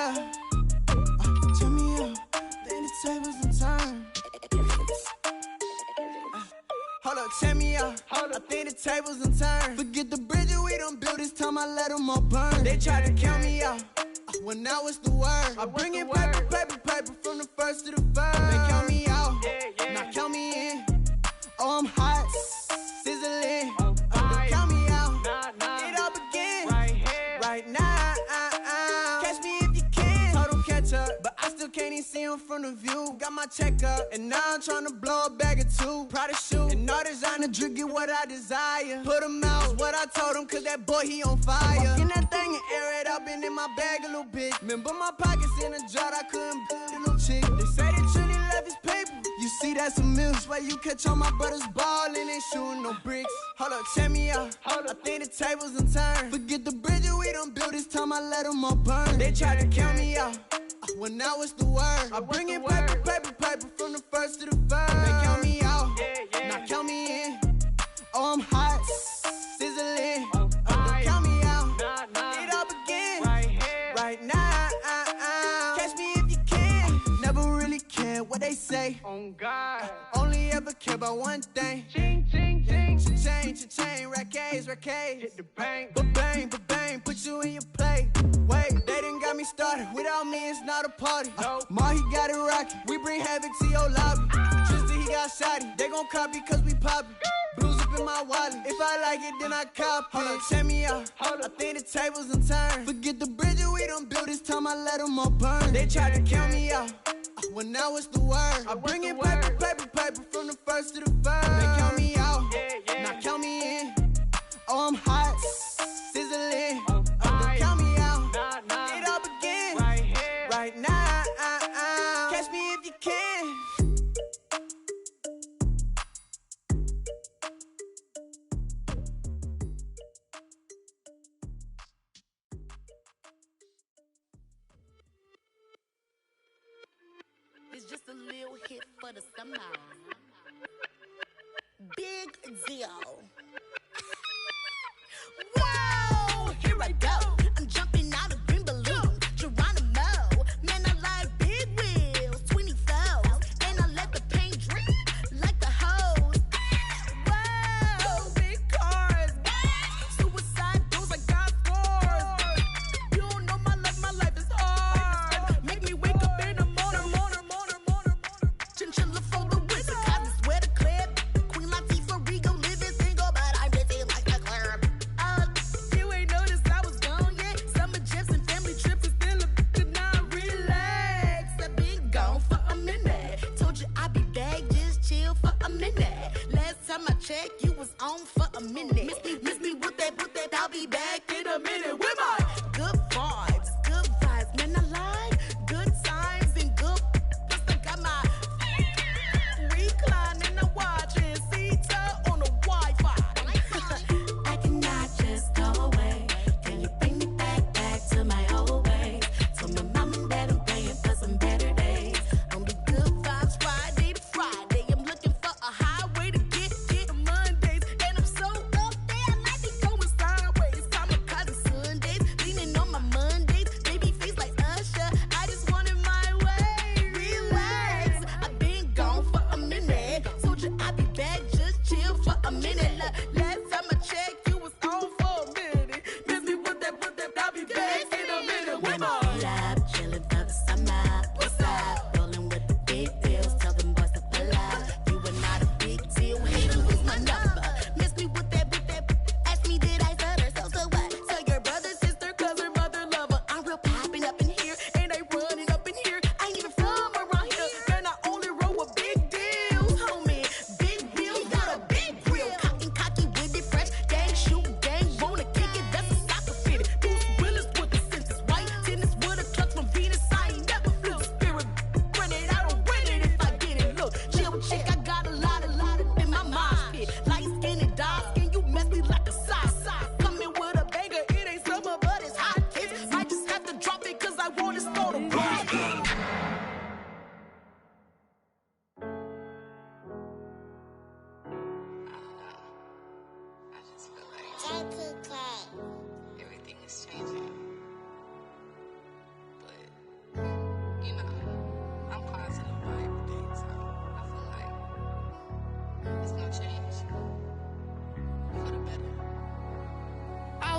yeah. Turn me up, then the tables and turn. Hold up, check me out. I think the tables and turn. Forget the bridges we done built, this time I let them all burn. They tried to count me out, when now it's the word. I bring in paper, paper, paper from the first to the third. They count me out, now count me in. Oh, I'm hot, sizzling. Don't count me out, it all begin right now. Catch me if you can. Total catch up, but I still can't even see him from the view. Got my check up, and now I'm trying to blow a bag or two. Proud of shoe, and all designer drink, get what I desire. Put him out, is what I told him, cause that boy, he on fire. Walk in that thing and air it up, and in my bag a little bit. Remember my pockets in a jar, I couldn't build a little chick. They say that Trinity left his paper. You see that's a milk, where you catch all my brothers ballin', ain't shooting no bricks. Hold up, check me out, I think the tables and turn. Forget the bridges we done built, this time I let them all burn. They tried to count me out, when now it's the word. I bring in paper, paper, paper from the first to the third. They count me out, now count me in. Oh, I'm hot, sizzling. Don't count me out, it all begin right now. Catch me if you can. Never really care what they say. On God. Only ever care about one thing. Ching, ching, ching. Cha-chain, rackets. Hit the bank. Ba-bang, put you in your play. Wait, they done got me started. Without me, it's not a party. Nope. Ma, he got it rockin'. We bring havoc to your lobby. Tristan, he got shotty. They gon' copy cause we poppin'. Blues up in my wallet. If I like it, then I cop it. Hold up, check me out. I think the tables and turn. Forget the bridges we done built, this time I let them all burn. They tried to count me out, when now it's the word. I bring in paper, paper, paper from the first to the third. They count me out, now count me in. Oh, I'm hot, sizzling. Don't count me out, it all begin right now. Catch me if you can. It's just a little hit for the summer. Big deal. Whoa, here I go. I'm jumping out of green balloon. Geronimo, man, I like big wheels, 24s, and I let the paint drip like the hose. Whoa, big cars, suicide doors, I got scores. You don't know my life is hard. Make me wake up in the morning. Chinchilla for the wizard, cause I swear to clip. Queen Latifah, Rigo, living single.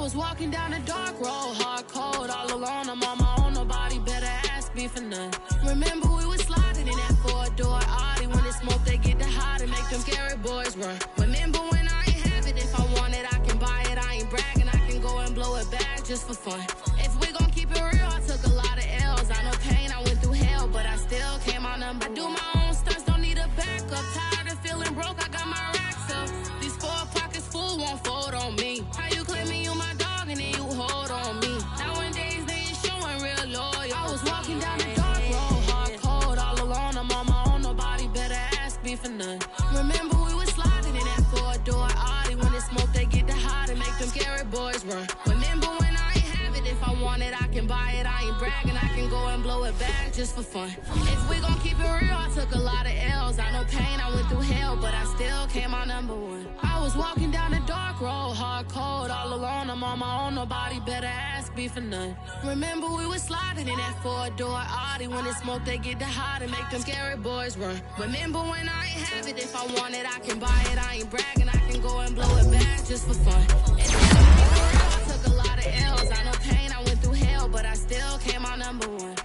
was walking down a dark road, hard cold, all alone. I'm on my own, nobody better ask me for none. Remember we was sliding in that four-door Audi. When it's smoke, they get the hot and make them scary boys run. Remember when I ain't have it, if I want it, I can buy it. I ain't bragging, I can go and blow it back just for fun. If we gon' keep it real, I took a lot of L's. I know pain, I went through hell, but I still came out number. I do my own stunts, don't need a backup. Tired of feeling broke, I got my racks up. These 4 pockets full won't fold on me. How you claiming you my dog and then you hold on me? Nowadays they ain't showing real loyal. I was walking down the dark road, hard cold, all alone. I'm on my own, nobody better ask me for none. Remember we was sliding in that four-door Audi. When it's smoke, they get the hot and make them scary boys run. Remember when I ain't have it, if I want it, I can buy it. I ain't bragging, I can go and blow it back just for fun. If we gon' keep it real, I took a lot of L's. I know pain, I went through hell, but I still came out number 1. I was walking down a dark road, hard cold, all alone. I'm on my own, nobody better ask me for none. Remember we was sliding in that four-door Audi. When it's smoke, they get the hot and make them scary boys run. Remember when I ain't have it, if I want it, I can buy it. I ain't bragging, I can go and blow it back just for fun. If we gon' keep it real, I took a lot of L's. I know pain, I went through hell, but I still came out number 1.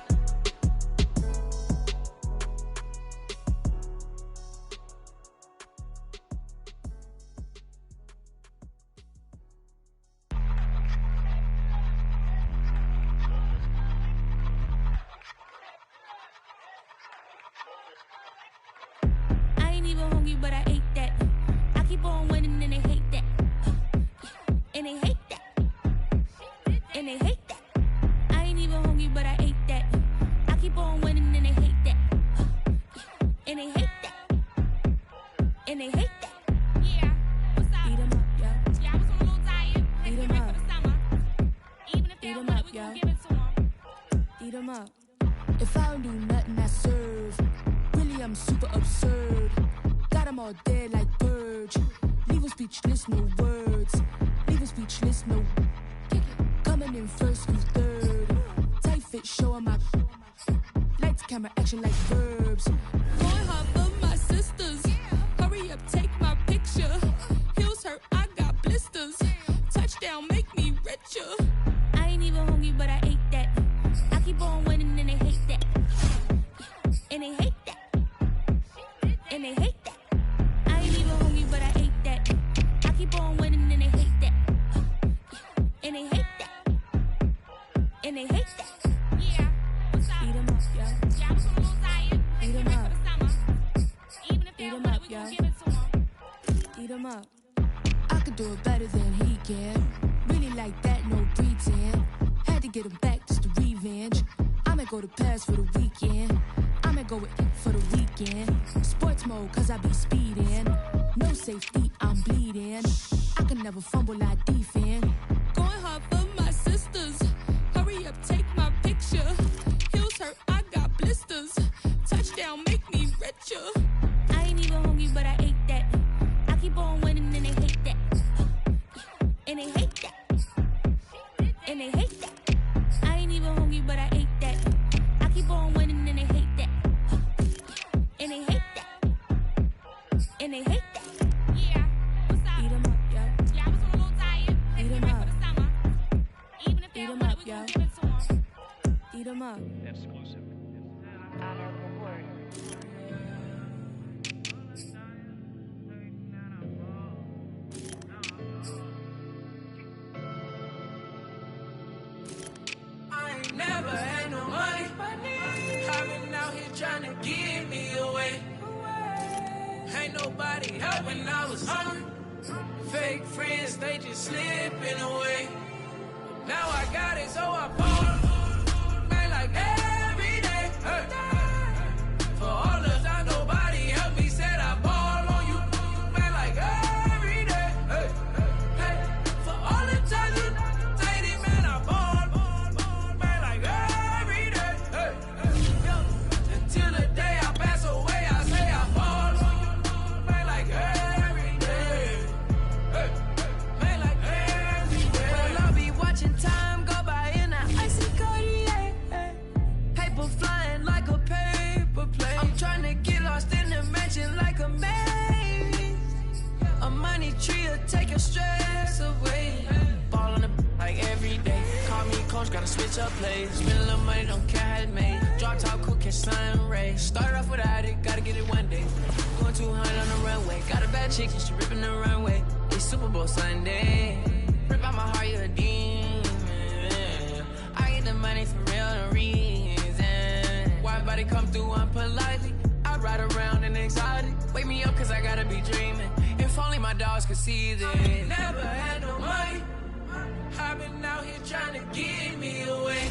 But I ate that. I keep on winning and they hate that. And they hate that. And they hate that. I ain't even hungry, but I ate that. I keep on winning and they hate that. And they hate that. And they hate that. Yeah, what's up? Eat 'em up, yo. Yeah, I was on a little diet. Eat 'em Ready up. for the summer. Even if they Eat don't 'em want up, it, we yo. gon' give it to them. Eat 'em up. If I don't do nothing, I serve. Really, I'm super absurd. Got 'em all dead like birds. Leave 'em speechless, no words. Leave 'em speechless, no. Coming in first, who's third? Tight fit, showing my. Lights, camera, action like verbs. Going hard for my sisters. Hurry up, take my picture. Heels hurt, I got blisters. Touchdown, make me richer. I ain't even hungry, but I ate that. I keep on winning and they hate that. And they hate that. And they hate that. I ain't even hungry, but I ate that. I keep on winning and they hate that. And they hate that. And they hate that. Yeah, what's up? Eat 'em up, yo. Yeah, I was on a little diet. Eat 'em Ready up. for the summer. Even if they Eat don't 'em want up, it, we yo. gon' give it to them. Eat 'em up. I could do it better than he can. Really like that, no pretend. Had to get him back just to revenge. I'ma go to Paris for the weekend. I'ma go with for the weekend. Sports mode, cause I be speeding. No safety, I'm bleeding. I can never fumble, I defend. Going hard for my sisters. Hurry up, take my picture. Heels hurt, I got blisters. Touchdown, make me richer. I ain't even hungry, but I ate that. I keep on winning and they hate that. And they hate that. And they hate that. I ain't even hungry, but I ate that. I keep on winning and they hate that. And they hate that. And they hate that. Yeah, what's up? Eat 'em up, yo. Yeah, I was on a little diet. Eat 'em Ready up. for the summer. Even if they Eat don't 'em want up, it, we yo. gon' give it to them. Eat 'em up. I ain't never had no money. I've been out here trying to give me away. Ain't nobody helping, I was hungry. Fake friends, they just slipping away. Now I got it, so I bought. Man, like every day. Hey. For all the time nobody helped me, said I ball on you. Man, like every day. Hey. Hey. For all the times you dated, man, I ball. Man, like every day. Hey. Hey. Until the day I pass away, I say I ball on you. Man, like every day. Hey. Man, like every day. Well, I'll be watching time go by in an icy Cartier. Paper flying like a paper plane. I'm trying to get lost in the mansion like a maze. A money tree will take your stress away. Ball on the gotta switch up plays. Spend a little money, don't care how it made. Drop top, cool, catch sun rays. Started off without it, gotta get it one day. Going 200 on the runway. Got a bad chick, and she ripping the runway. It's Super Bowl Sunday. Rip out my heart, you a demon. I get the money for real, no reason. Why everybody come through unpolitely? I ride around in exotic. Wake me up, cause I gotta be dreaming. If only my dogs could see this. Never had no money. I've been out here trying to get me away.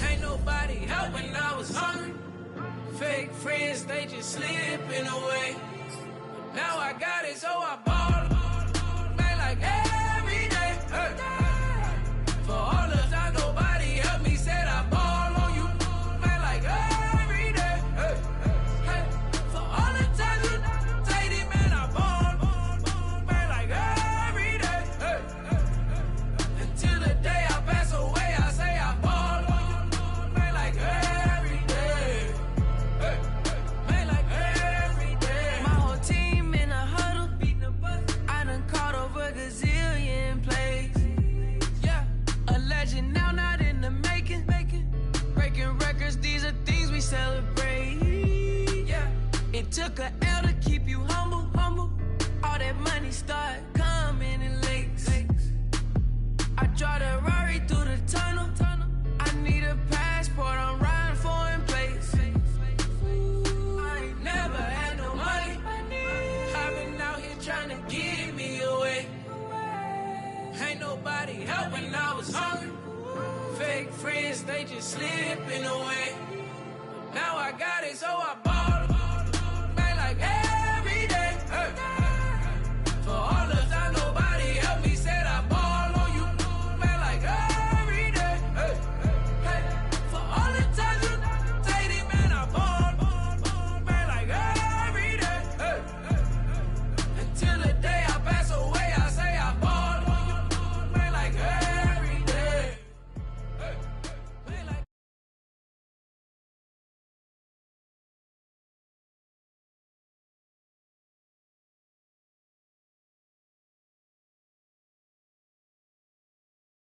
Ain't nobody help when I was hungry. Fake friends, they just slipping away. Now I got it, so I ball. Man, like every day. Hey. For all the time nobody helped me, said I ball on you. Man, like every day. Hey. Hey. For all the times you say it, man, I ball. Man, like every day. Hey. Until the day I pass away, I say I ball on you. Man, like every day. Hey. Man, like every day. My whole team in a huddle, beating the bus. I done caught over a gazillion plays. Yeah, a legend now, not in the making. Breaking records, these are things we celebrate. Yeah, it took a L to keep you humble. All that money start coming in lakes. I drive the Rari through the tunnel. I need a passport, I'm riding foreign plates. I ain't never had no money. I've been out here trying to get me away. Ain't nobody help when I was hungry. Fake friends, they just slipping away. Now I got it, so I bought.